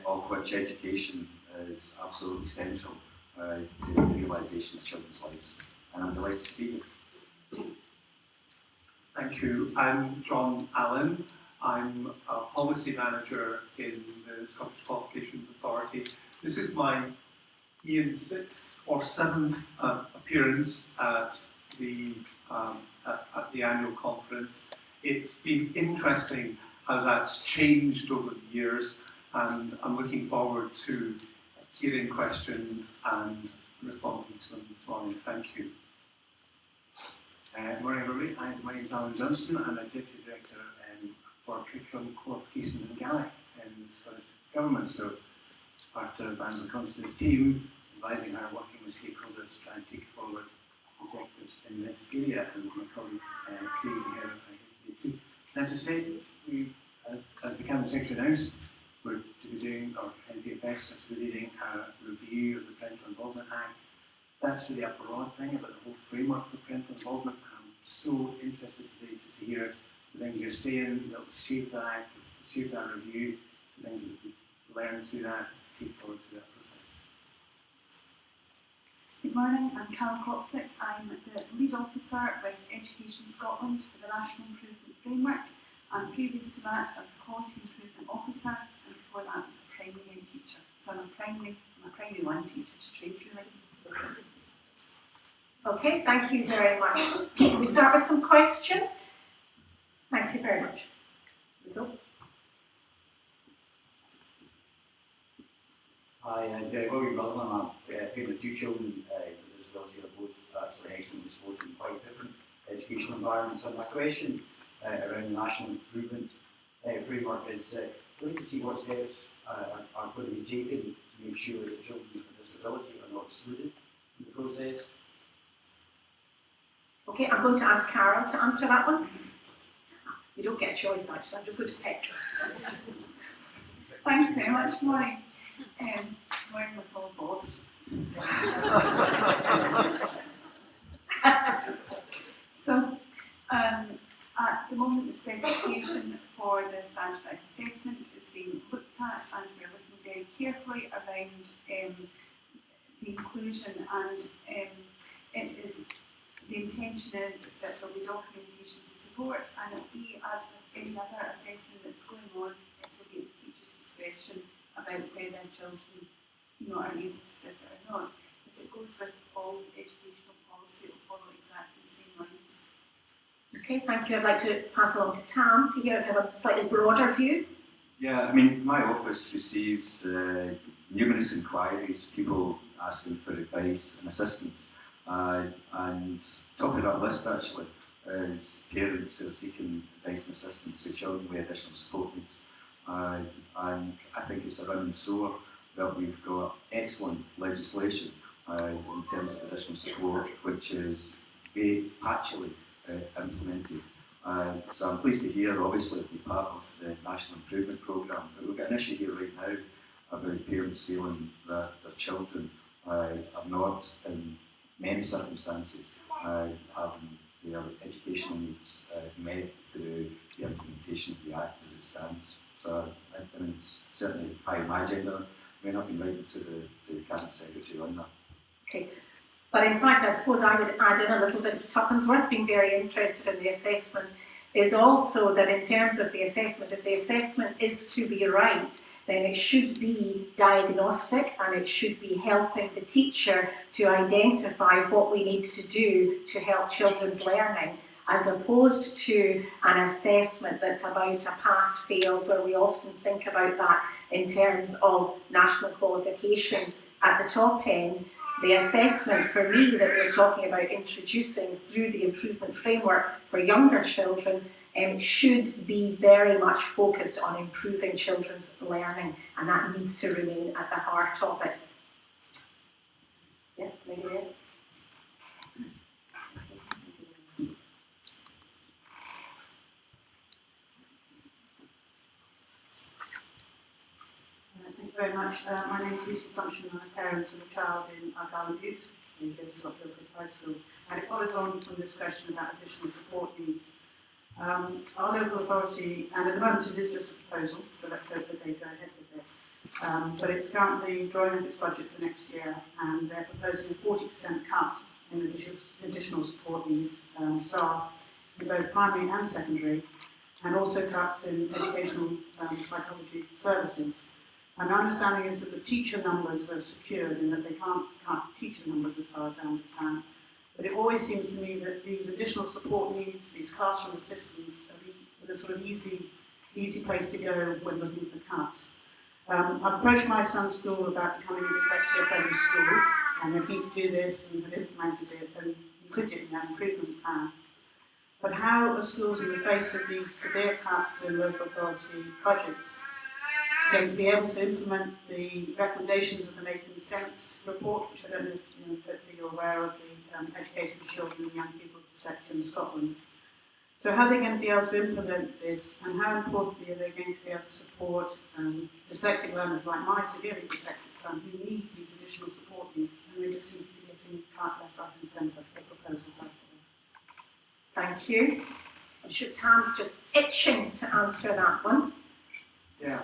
of which education is absolutely central to the realisation of children's lives. And I'm delighted to be here. Thank you. I'm John Allen. I'm a policy manager in the Scottish Qualifications Authority. This is my 6th or 7th appearance at the annual conference. It's been interesting how that's changed over the years, and I'm looking forward to hearing questions and responding to them this morning. Thank you. Good morning, everybody. My name is Alan Johnston. I'm a Deputy Director for Curriculum Qualifications in Gaelic in the Scottish Government. So, part of Angela Constance's team, advising her, working with stakeholders to try and take forward objectives in this area, and my colleagues Craig and Heather are here today too. Now, to say we as the Cabinet Secretary announced, we're to be doing, or NPFS is to be leading a review of the Parental Involvement Act. That's really a broad thing about the whole framework for parental involvement. I'm so interested today just to hear the things you're saying that will shape that act, shape that review, the things that we learn through that, take forward through that process. Good morning, I'm Carol Copstick. I'm the lead officer with Education Scotland for the National Improvement Framework, and previous to that I was a Quality Improvement Officer, and before that I was a primary head teacher. So I'm a primary one teacher to trade really. Okay, thank you very much. Can we start with some questions? Thank you very much. Here we go. Hi, I'm William Rutherland. I'm parent of two children with disability who are both actually excellently supported in quite different educational environments. And my question around the National Improvement Framework is looking to see what steps are going to be taken to make sure that children with disability are not excluded in the process. Okay, I'm going to ask Carol to answer that one. You don't get a choice actually, I'm just going to pick. Thank you very much. Good morning. Morning, my small boss. So, at the moment, the specification for the standardised assessment is being looked at, and we're looking very carefully around the inclusion, and it is. The intention is that there will be documentation to support, and it will be, as with any other assessment that's going on, it will be at the teacher's discretion about whether children are able to sit it or not. But it goes with all educational policy, it will follow exactly the same lines. Okay, thank you. I'd like to pass along to Tam to have a slightly broader view. Yeah, I mean, my office receives numerous inquiries, people asking for advice and assistance. And top of that list actually is parents who are seeking advice and assistance to children with additional support needs. And I think it's a running soar that we've got excellent legislation in terms of additional support, which is very patchily implemented. So I'm pleased to hear, obviously, to be part of the National Improvement Programme, but we've got an issue here right now about parents feeling that their children are not in many circumstances having their educational needs met through the implementation of the Act as it stands. So I mean, it's certainly high on my agenda. I mean, I've been writing to the Cabinet Secretary on that. Okay, but in fact I suppose I would add in a little bit of tuppence worth being very interested in the assessment is also that in terms of the assessment, if the assessment is to be right, then it should be diagnostic and it should be helping the teacher to identify what we need to do to help children's learning, as opposed to an assessment that's about a pass-fail, where we often think about that in terms of national qualifications at the top end. The assessment for me that we're talking about introducing through the improvement framework for younger children should be very much focused on improving children's learning, and that needs to remain at the heart of it. Yeah, maybe there. Thank you very much. My name is Lucy Sumption. I'm a parent of a child in Argyll Butte, in Scott Hillcliffe High School, and it follows on from this question about additional support needs. Our local authority, and at the moment it is just a proposal, so let's hope that they go ahead with it. But it's currently drawing up its budget for next year, and they're proposing a 40% cut in additional support needs staff in both primary and secondary, and also cuts in educational psychology services. And my understanding is that the teacher numbers are secured and that they can't cut teacher numbers as far as I understand. But it always seems to me that these additional support needs, these classroom assistants, are the sort of easy place to go when looking for cuts. I've approached my son's school about becoming a dyslexia-friendly school, and they're keen to do this and have implemented it and included it in their improvement plan. But how are schools, in the face of these severe cuts in local authority budgets, going to be able to implement the recommendations of the Making Sense report, which I don't know if you're aware of, the Educating Children and Young People with Dyslexia in Scotland? So how are they going to be able to implement this, and how importantly are they going to be able to support dyslexic learners like my severely dyslexic son who needs these additional support needs, and they just seem to be getting left, right and centre for proposals like that. Thank you. I'm sure Tam's just itching to answer that one. Yeah,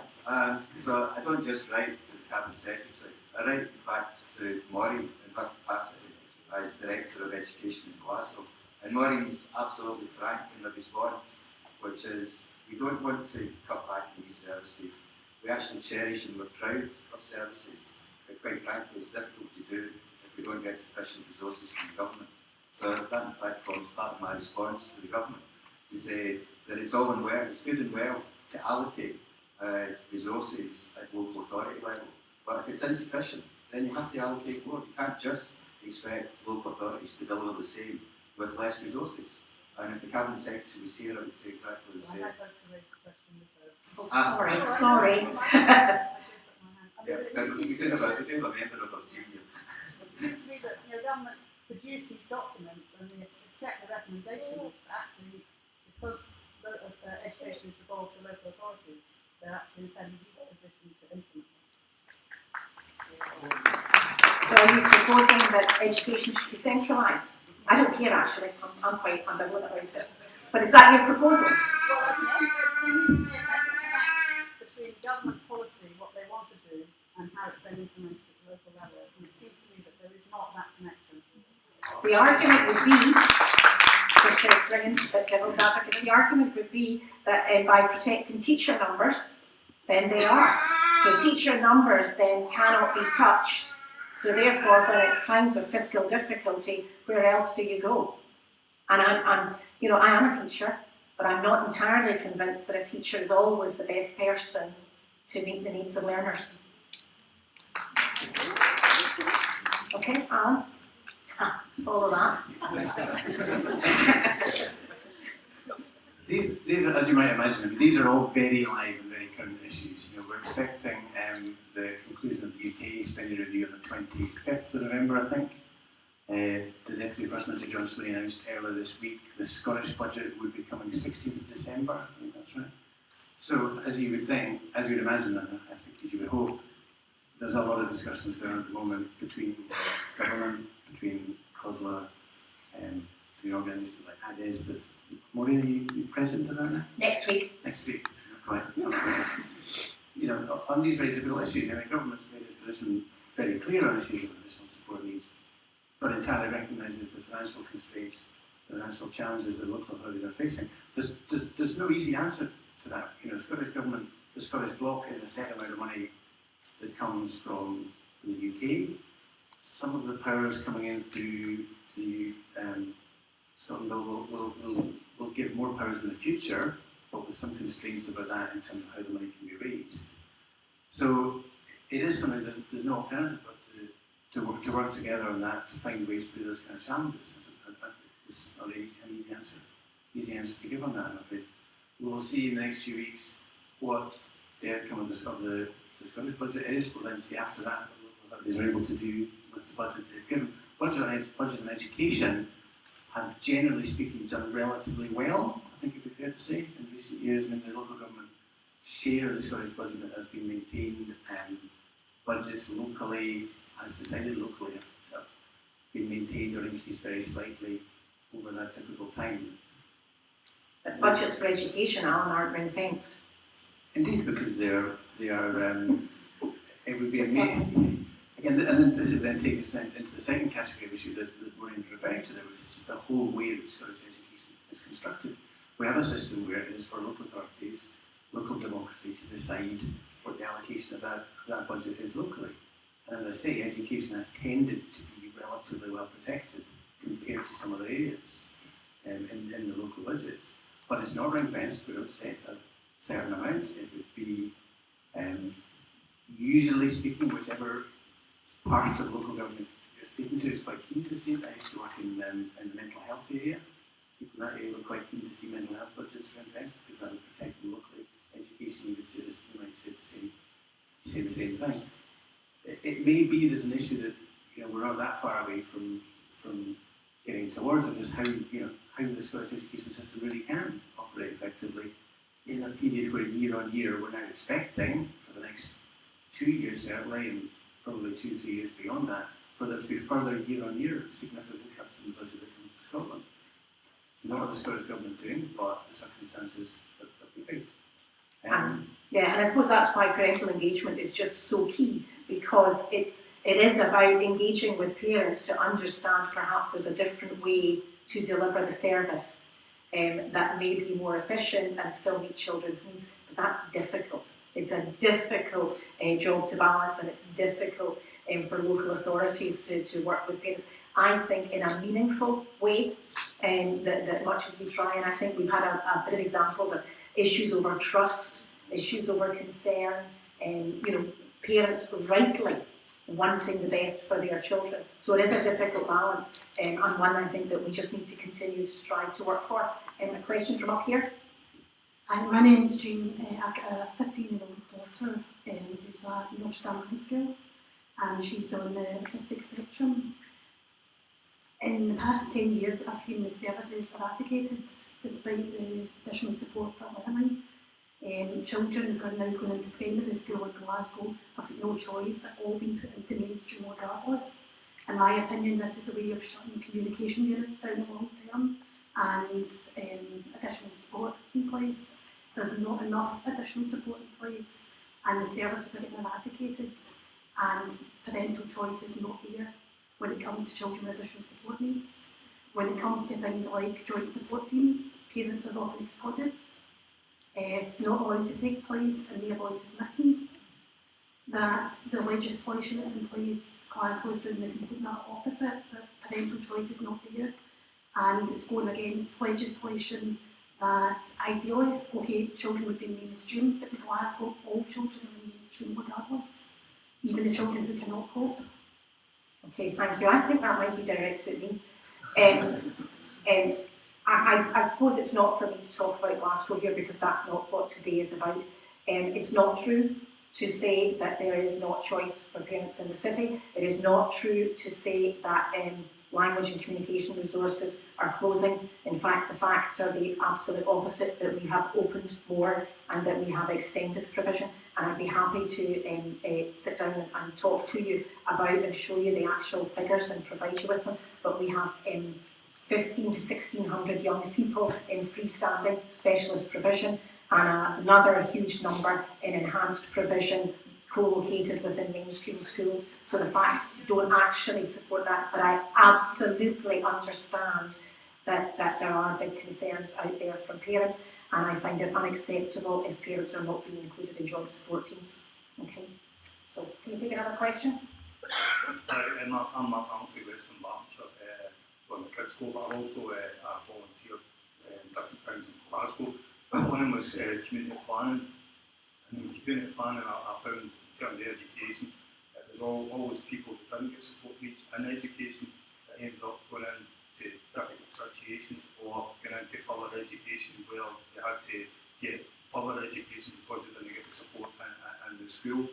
so I don't just write to the Cabinet Secretary, I write in fact to Maureen in her capacity as Director of Education in Glasgow. And Maureen's absolutely frank in the response, which is we don't want to cut back on these services. We actually cherish and we're proud of services, but quite frankly it's difficult to do if we don't get sufficient resources from the government. So that in fact forms part of my response to the government, to say that it's all and well, it's good and well to allocate resources at local authority level, but if it's insufficient then you have to allocate more. You can't just expect local authorities to deliver the same with less resources. And if the Cabinet Secretary was here, I would say exactly the same. Oh, sorry. Yeah, we do have a member of our team here. It seems to me that government produce these documents and they accept the recommendations, actually, because education is devolved to local authorities, they're actually in a fairly weak position to implement them. So are you proposing that education should be centralised? I don't care actually, I'm quite ambivalent about it. But is that your proposal? Well, I just think there needs to be a better match between government policy, what they want to do, and how it's then implemented at the local level. And it seems to me that there is not that connection. The argument would be, just to bring in the devil's advocate, the argument would be that by protecting teacher numbers, then they are. So teacher numbers then cannot be touched. So therefore, when it's times of fiscal difficulty, where else do you go? And I am a teacher, but I'm not entirely convinced that a teacher is always the best person to meet the needs of learners. Okay, Alan? Follow that. These are, as you might imagine, these are all very live and very current issues. We're expecting the conclusion of the UK spending review on the 25th of November, I think. The Deputy First Minister John Swinney announced earlier this week the Scottish budget would be coming 16th of December. I think that's right. So, as you would think, as you would imagine, and I think as you would hope, there's a lot of discussions going on at the moment between government, between COSLA, and the organisations like ADES. That Maureen, are you president of that now? Next week. Next week, right. On these very difficult issues, the government's made its position very clear on issues of additional support needs, but entirely recognises the financial constraints, the financial challenges that local authorities are facing. There's no easy answer to that. The Scottish Government, the Scottish Bloc, is a set amount of money that comes from the UK. Some of the powers coming in through the Scotland Bill will give more powers in the future, but with some constraints about that in terms of how the money can be raised. So it is something that there's no alternative but to work together on that, to find ways through those kind of challenges. It's not an easy answer to give on that, I'm afraid. We'll see in the next few weeks what the outcome of the Scottish budget is. We'll then see after that what they're able to do with the budget they've given. Budgets on education have, generally speaking, done relatively well, I think it would be fair to say, in recent years. The local government share of the Scottish budget has been maintained, and budgets locally, as decided locally, have been maintained or increased very slightly over that difficult time. But budgets for education, Alan, aren't ring-fenced. Indeed, because they are. It would be amazing. Again, and then this is then taking us into the second category of issue that Maureen was referring to, which is the whole way that Scottish education is constructed. We have a system where it is for local authorities, local democracy, to decide what the allocation of that budget is locally. And as I say, education has tended to be relatively well protected compared to some other areas in the local budgets. But it's not ring-fenced. We don't set a certain amount. It would be, usually speaking, whichever part of local government you're speaking to is quite keen to see it. I used to work in the mental health area. People in that area were quite keen to see mental health budgets ring-fenced because that would protect them locally. Education, you might say the same thing. It may be there's an issue that we're not that far away from getting towards, or just how how the Scottish education system really can operate effectively in a period where year on year we're now expecting for the next 2 years certainly, and probably 2-3 years beyond that, for there to be further year on year significant cuts in the budget that comes to Scotland. Not what the Scottish Government doing, but the circumstances that we face. Yeah, and I suppose that's why parental engagement is just so key, because it is about engaging with parents to understand perhaps there's a different way to deliver the service that may be more efficient and still meet children's needs, but that's difficult. It's a difficult job to balance, and it's difficult for local authorities to work with parents. I think in a meaningful way, that much as we try, and I think we've had a bit of examples of issues over trust, issues over concern, and parents rightly wanting the best for their children. So it is a difficult balance, and one I think that we just need to continue to strive to work for. A question from up here. Hi, my name's Jean. I've got a 15-year-old daughter who's at Northdown High School, and she's on the autistic spectrum. In the past 10 years, I've seen the services eradicated despite the additional support for learning. Children who are now going into primary school in Glasgow have got no choice, have all been put into mainstream regardless. In my opinion, this is a way of shutting communication units down the long term, and additional support in place. There's not enough additional support in place, and the services are getting eradicated, and parental choice is not there when it comes to children with additional support needs. When it comes to things like joint support teams, parents are often excluded, not allowed to take place, and their voice is missing. That the legislation that's in place, Glasgow is doing the complete opposite, that parental choice is not there, and it's going against legislation that ideally, children would be mainstream, but in Glasgow, all children are mainstream regardless, even the children who cannot cope. Okay, thank you. I think that might be directed at me. I suppose it's not for me to talk about Glasgow here, because that's not what today is about. It's not true to say that there is not choice for parents in the city. It is not true to say that language and communication resources are closing. In fact, the facts are the absolute opposite, that we have opened more and that we have extended provision. And I'd be happy to sit down and talk to you about and show you the actual figures and provide you with them. But we have 1,500 to 1,600 young people in freestanding specialist provision, and another huge number in enhanced provision co-located within mainstream schools. So the facts don't actually support that, but I absolutely understand that there are big concerns out there from parents, and I find it unacceptable if parents are not being included in joint support teams. Okay, so can you take another question? I'm Alfie Weston Barnes from the kids' school, but I've also volunteered in different things in Glasgow. One of them was community planning. And in community planning, I found, in terms of education, it was always people who didn't get support needs in education that ended up going into difficult situations, or going into further education where they had to get further education because they didn't get the support in the school.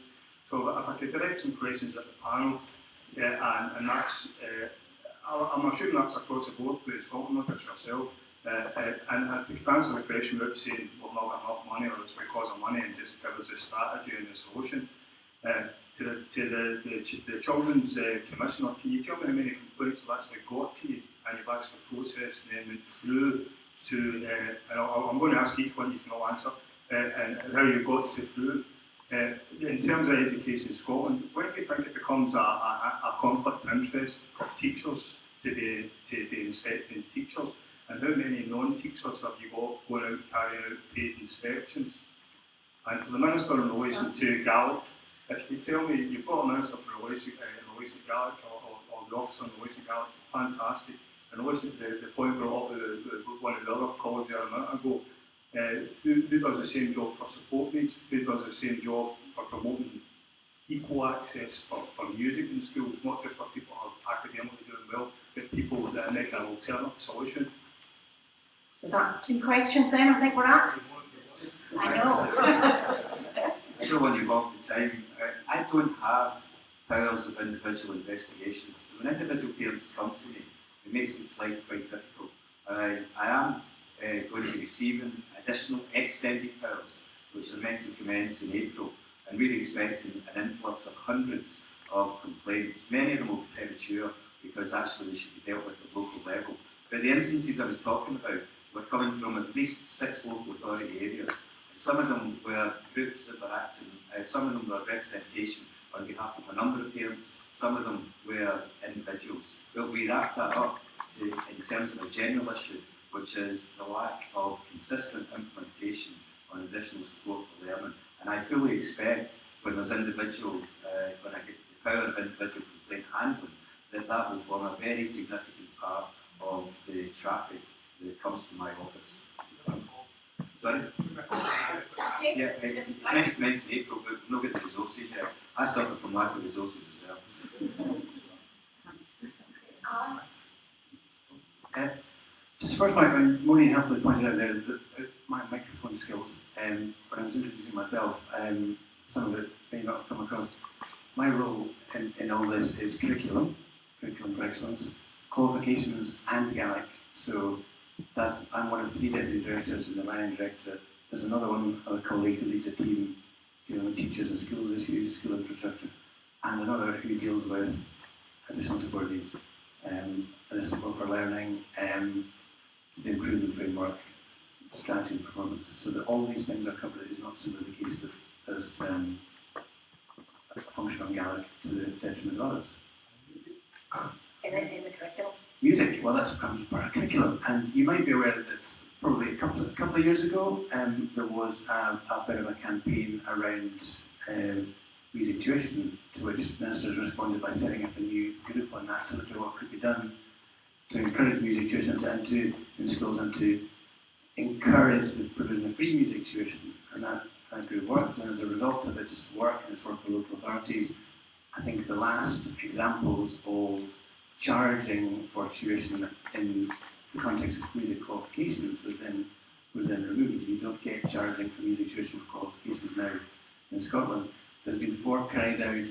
So if I could direct some questions at the panel, and that's, I'm assuming that's across the board to Scotland, not just yourself. And I think to answer the question without saying we've not got enough money, or it's because of money, and just give us a strategy and a solution. To the Children's Commissioner, can you tell me how many complaints have actually got to you, and you've actually processed and then went through to, and I'm going to ask each one, you can all answer, and how you got to through. In terms of education in Scotland, when do you think it becomes a conflict of interest for teachers to be inspecting teachers? And how many non-teachers have you got going out carrying out paid inspections? And for the Minister in relation to Gaelic, if you could tell me, you've got a Minister for relation to Gaelic, or the Officer in relation to Gaelic, fantastic. And relation to the point brought up with one of the other colleagues there a minute ago, who does the same job for support needs, who does the same job for promoting equal access for music in schools, not just for people who are academically doing well, but people that are making an alternative solution. Is that 3 questions then, I think we're at? I know. I don't want to walk the time. I don't have powers of individual investigation. So when individual parents come to me it makes life quite difficult. I am going to be receiving additional extended powers, which are meant to commence in April, and we're expecting an influx of hundreds of complaints. Many of them will be premature because actually they should be dealt with at local level. But the instances I was talking about were coming from at least 6 local authority areas. Some of them were groups that were acting, some of them were representation on behalf of a number of parents, some of them were individuals. But we wrapped that up in terms of a general issue, which is the lack of consistent implementation on additional support for learning. And I fully expect when there's individual, when I get the power of individual complaint handling, that will form a very significant part of the traffic that comes to my office. Sorry? Yeah, it's meant to commence in April, but we've not got the resources yet. I suffer from lack of resources as well. Just first point, when Maureen helpfully pointed out there that my microphone skills, when I was introducing myself, some of it may not have come across. My role in all this is curriculum for excellence, qualifications and Gaelic. So I'm one of 3 deputy directors in the Lion Directorate. There's another colleague who leads a team dealing with teachers and schools issues, school infrastructure, and another who deals with additional support needs, additional support for learning, the improvement framework, strategy and performance. So that all these things are covered. It is not simply the case that there's a function on Gaelic to the detriment of others. In the curriculum. Music, well, that's part of curriculum, and you might be aware that probably a couple of years ago there was a bit of a campaign around music tuition, to which ministers responded by setting up a new group on that to look at what could be done to encourage music tuition in schools and to encourage the provision of free music tuition, and that group worked, and as a result of its work and its work with local authorities, I think the last examples of charging for tuition in the context of music qualifications was then removed. You don't get charging for music tuition for qualifications now in Scotland. There's been 4 carried out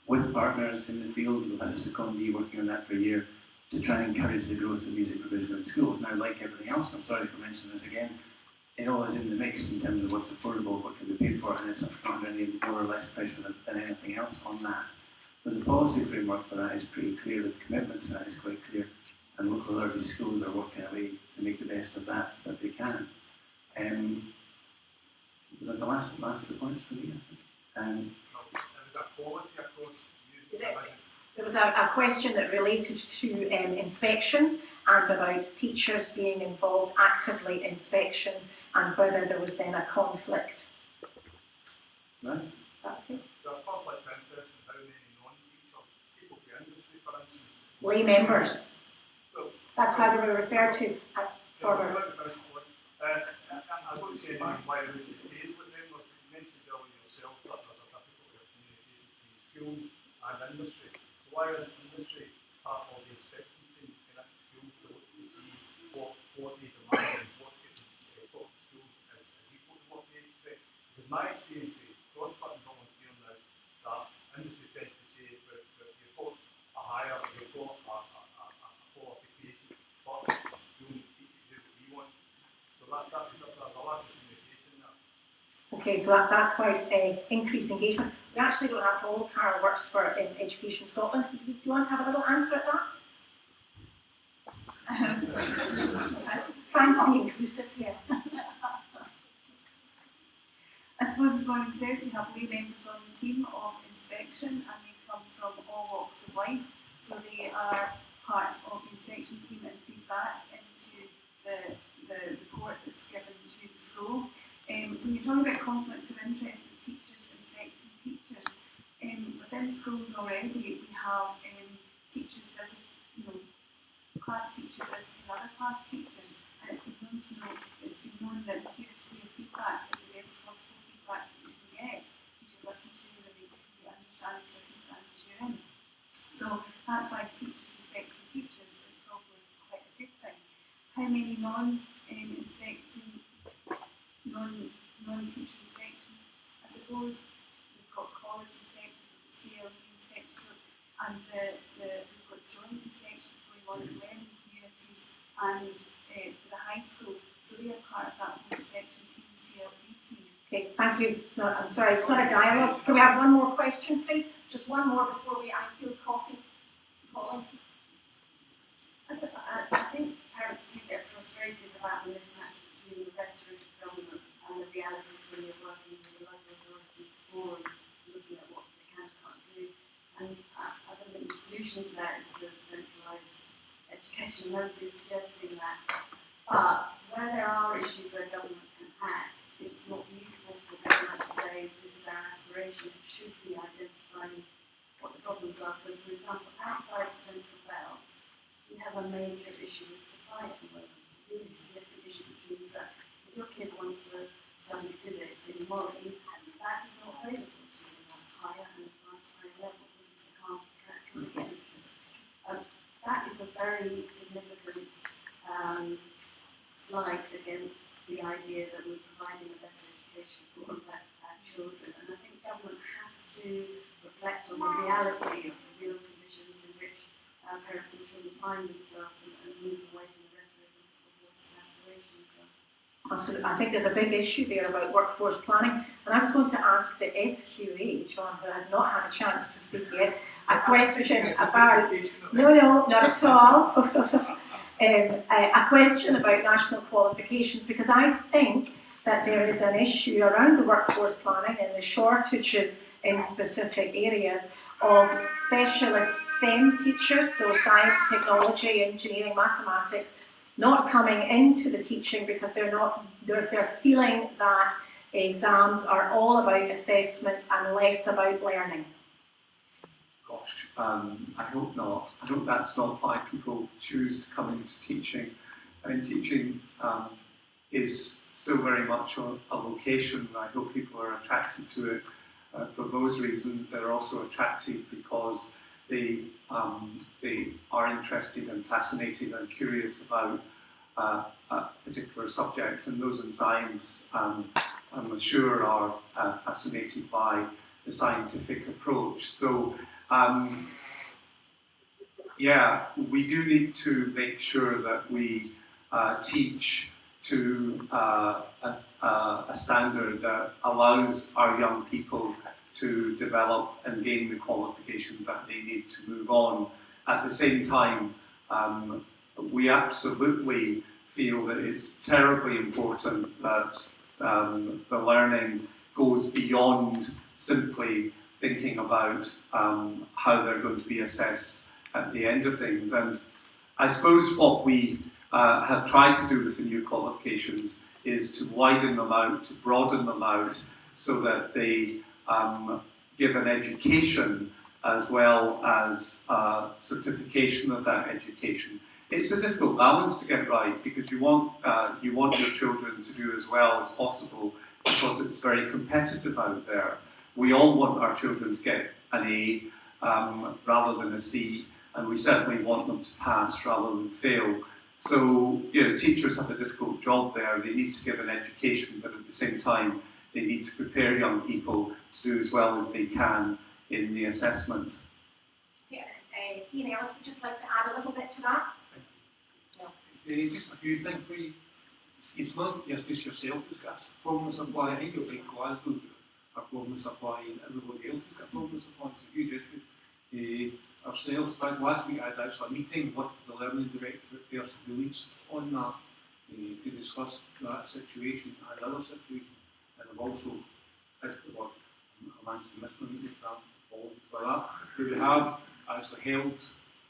with partners in the field. We've had a secondee working on that for a year to try and encourage the growth of music provision in schools. Now, like everything else, I'm sorry for mentioning this again, it all is in the mix in terms of what's affordable, what can be paid for, and it's not under any more or less pressure than anything else on that. But the policy framework for that is pretty clear, the commitment to that is quite clear, and local authority schools are working away to make the best of that they can. Was that the last of the points for me, I think? There was a question that related to inspections and about teachers being involved actively in inspections and whether there was then a conflict. Right. Okay. There are conflict of interest in how many non-teachers, people from industry, for instance. Lay members. That's why they were referred to forward. I don't see any why there is paid with members, but you mentioned earlier yourself that there's a difficulty of communication between schools and industry. So why is industry part of the inspection team connecting schools to look to see what they demand and what getting taught to schools is equal to what they expect? Because my experience with cross-cutting volunteering is that industry tends to say that you've got a higher, you've got a qualification, but you only teach it who we want. So there's a lot of communication there. Okay, so that's quite increased engagement. We actually don't have all. Carol works for Education Scotland. Do you want to have a little answer at that? Trying to be inclusive here. I suppose as Maureen says, we have lay members on the team of inspection and they come from all walks of life. So they are part of the inspection team and feedback into the report that's given to the school. When you're talking about conflict of interest of teachers inspecting teachers, within schools already we have teachers class teachers visiting other class teachers, and it's been known that peers to give feedback is the best possible feedback that you can get. You should listen to them and you understand the circumstances you're in. So that's why teachers inspecting teachers is probably quite a good thing. How many non-teacher inspections? I suppose we've got college inspections, we've got CLD inspections, and we've got joint inspections going Modern Learning Communities and for the high school. So they are part of that whole Section T CLD team. Okay, thank you. I'm sorry, it's not a dialogue. Can we have one more question, please? Just one more before I feel coffee. Colin? I think parents do get frustrated about the mismatch between the rhetoric of government and the realities when you're working with the local authority before and looking at what they can and can't do. And I don't think the solution to that is to centralise education. Nobody's suggesting that. But where there are issues where government can act, it's not useful for government to say this is our aspiration. It should be identifying what the problems are. So, for example, outside the central belt, we have a major issue with supply at the moment, a really significant issue, which means that if your kid wants to study physics in Moray, that is not available to them at higher and advanced higher level because they can't attract physics teachers. That is a very significant slight against the idea that we're providing the best education for our children. And I think government has to reflect on the reality of the real conditions in which parents and children find themselves and move away from the rhetoric of what is aspirations are. Absolutely. I think there's a big issue there about workforce planning. And I was going to ask the SQA, John, who has not had a chance to speak yet, a question about... No, not at all. A question about national qualifications, because I think that there is an issue around the workforce planning and the shortages in specific areas of specialist STEM teachers, so science, technology, engineering, mathematics, not coming into the teaching because they're feeling that exams are all about assessment and less about learning. Gosh, I hope not. I hope that's not why people choose to come into teaching. I mean, teaching is still very much a vocation. I hope people are attracted to it for those reasons. They're also attracted because they are interested and fascinated and curious about a particular subject. And those in science, I'm sure, are fascinated by the scientific approach. So, yeah, we do need to make sure that we teach to a standard that allows our young people to develop and gain the qualifications that they need to move on. At the same time, we absolutely feel that it's terribly important that the learning goes beyond simply thinking about how they're going to be assessed at the end of things. And I suppose what we have tried to do with the new qualifications is to widen them out, to broaden them out, so that they give an education as well as certification of that education. It's a difficult balance to get right because you want your children to do as well as possible because it's very competitive out there. We all want our children to get an A rather than a C, and we certainly want them to pass rather than fail. So, teachers have a difficult job there. They need to give an education, but at the same time, they need to prepare young people to do as well as they can in the assessment. Yeah, Ian Ellis would just like to add a little bit to that. Just a few things for you. It's not just yourself who's got a problem with supply. I think you'll think Glasgow's got a problem with supply and everybody else has got a problem with supply. It's a huge issue. Ourselves, last week I had actually a meeting with the learning director at Perth Village on that to discuss that situation and other situations. And I've also hit the word, I managed to miss my meeting, apologies for that. But we have actually held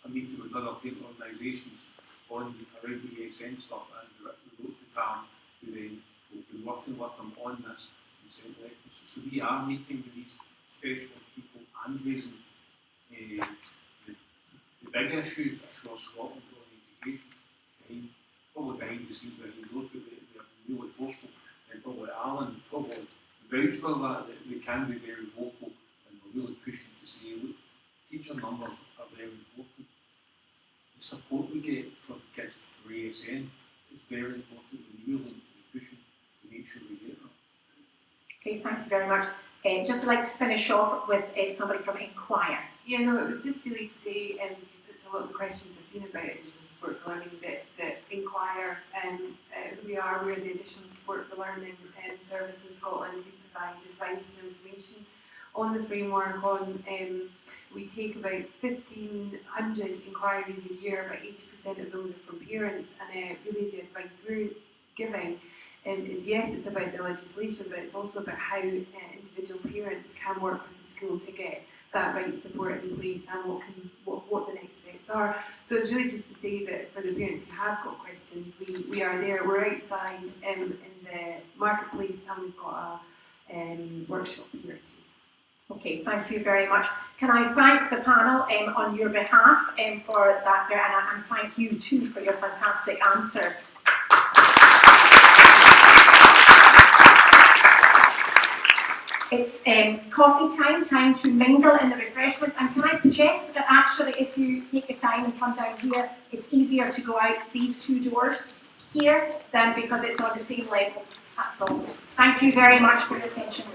a meeting with other parent organisations on around the ESN stuff, and we wrote to Tam, who we've been working with them on this and sent letters. So we are meeting with these specialist people and raising the big issues across Scotland on education, probably behind the scenes behind those, but we are really forceful, and probably Alan probably vouch for that they can be very vocal, and we're really pushing to say, look, teacher numbers are very important. The support we get for kids for ASN is very important, and we really need to be pushing to make sure we get that. Okay, thank you very much. Just like to finish off with somebody from Inquire. Yeah, no, it was just really to say, because it's a lot of the questions have been about additional support for learning that inquire who we are, we're the additional support for learning service in Scotland. We provide advice and information on the framework. We take about 1,500 inquiries a year, about 80% of those are from parents, and really the advice we're giving is, yes, it's about the legislation, but it's also about how individual parents can work with the school to get that right support in place and what the next steps are. So it's really just to say that for the parents who have got questions, we are there. We're outside in the marketplace, and we've got a workshop here too. Okay, thank you very much. Can I thank the panel on your behalf for that, and thank you too for your fantastic answers. It's coffee time to mingle in the refreshments, and can I suggest that actually if you take your time and come down here, it's easier to go out these two doors here than because it's on the same level. That's all. Thank you very much for your attention.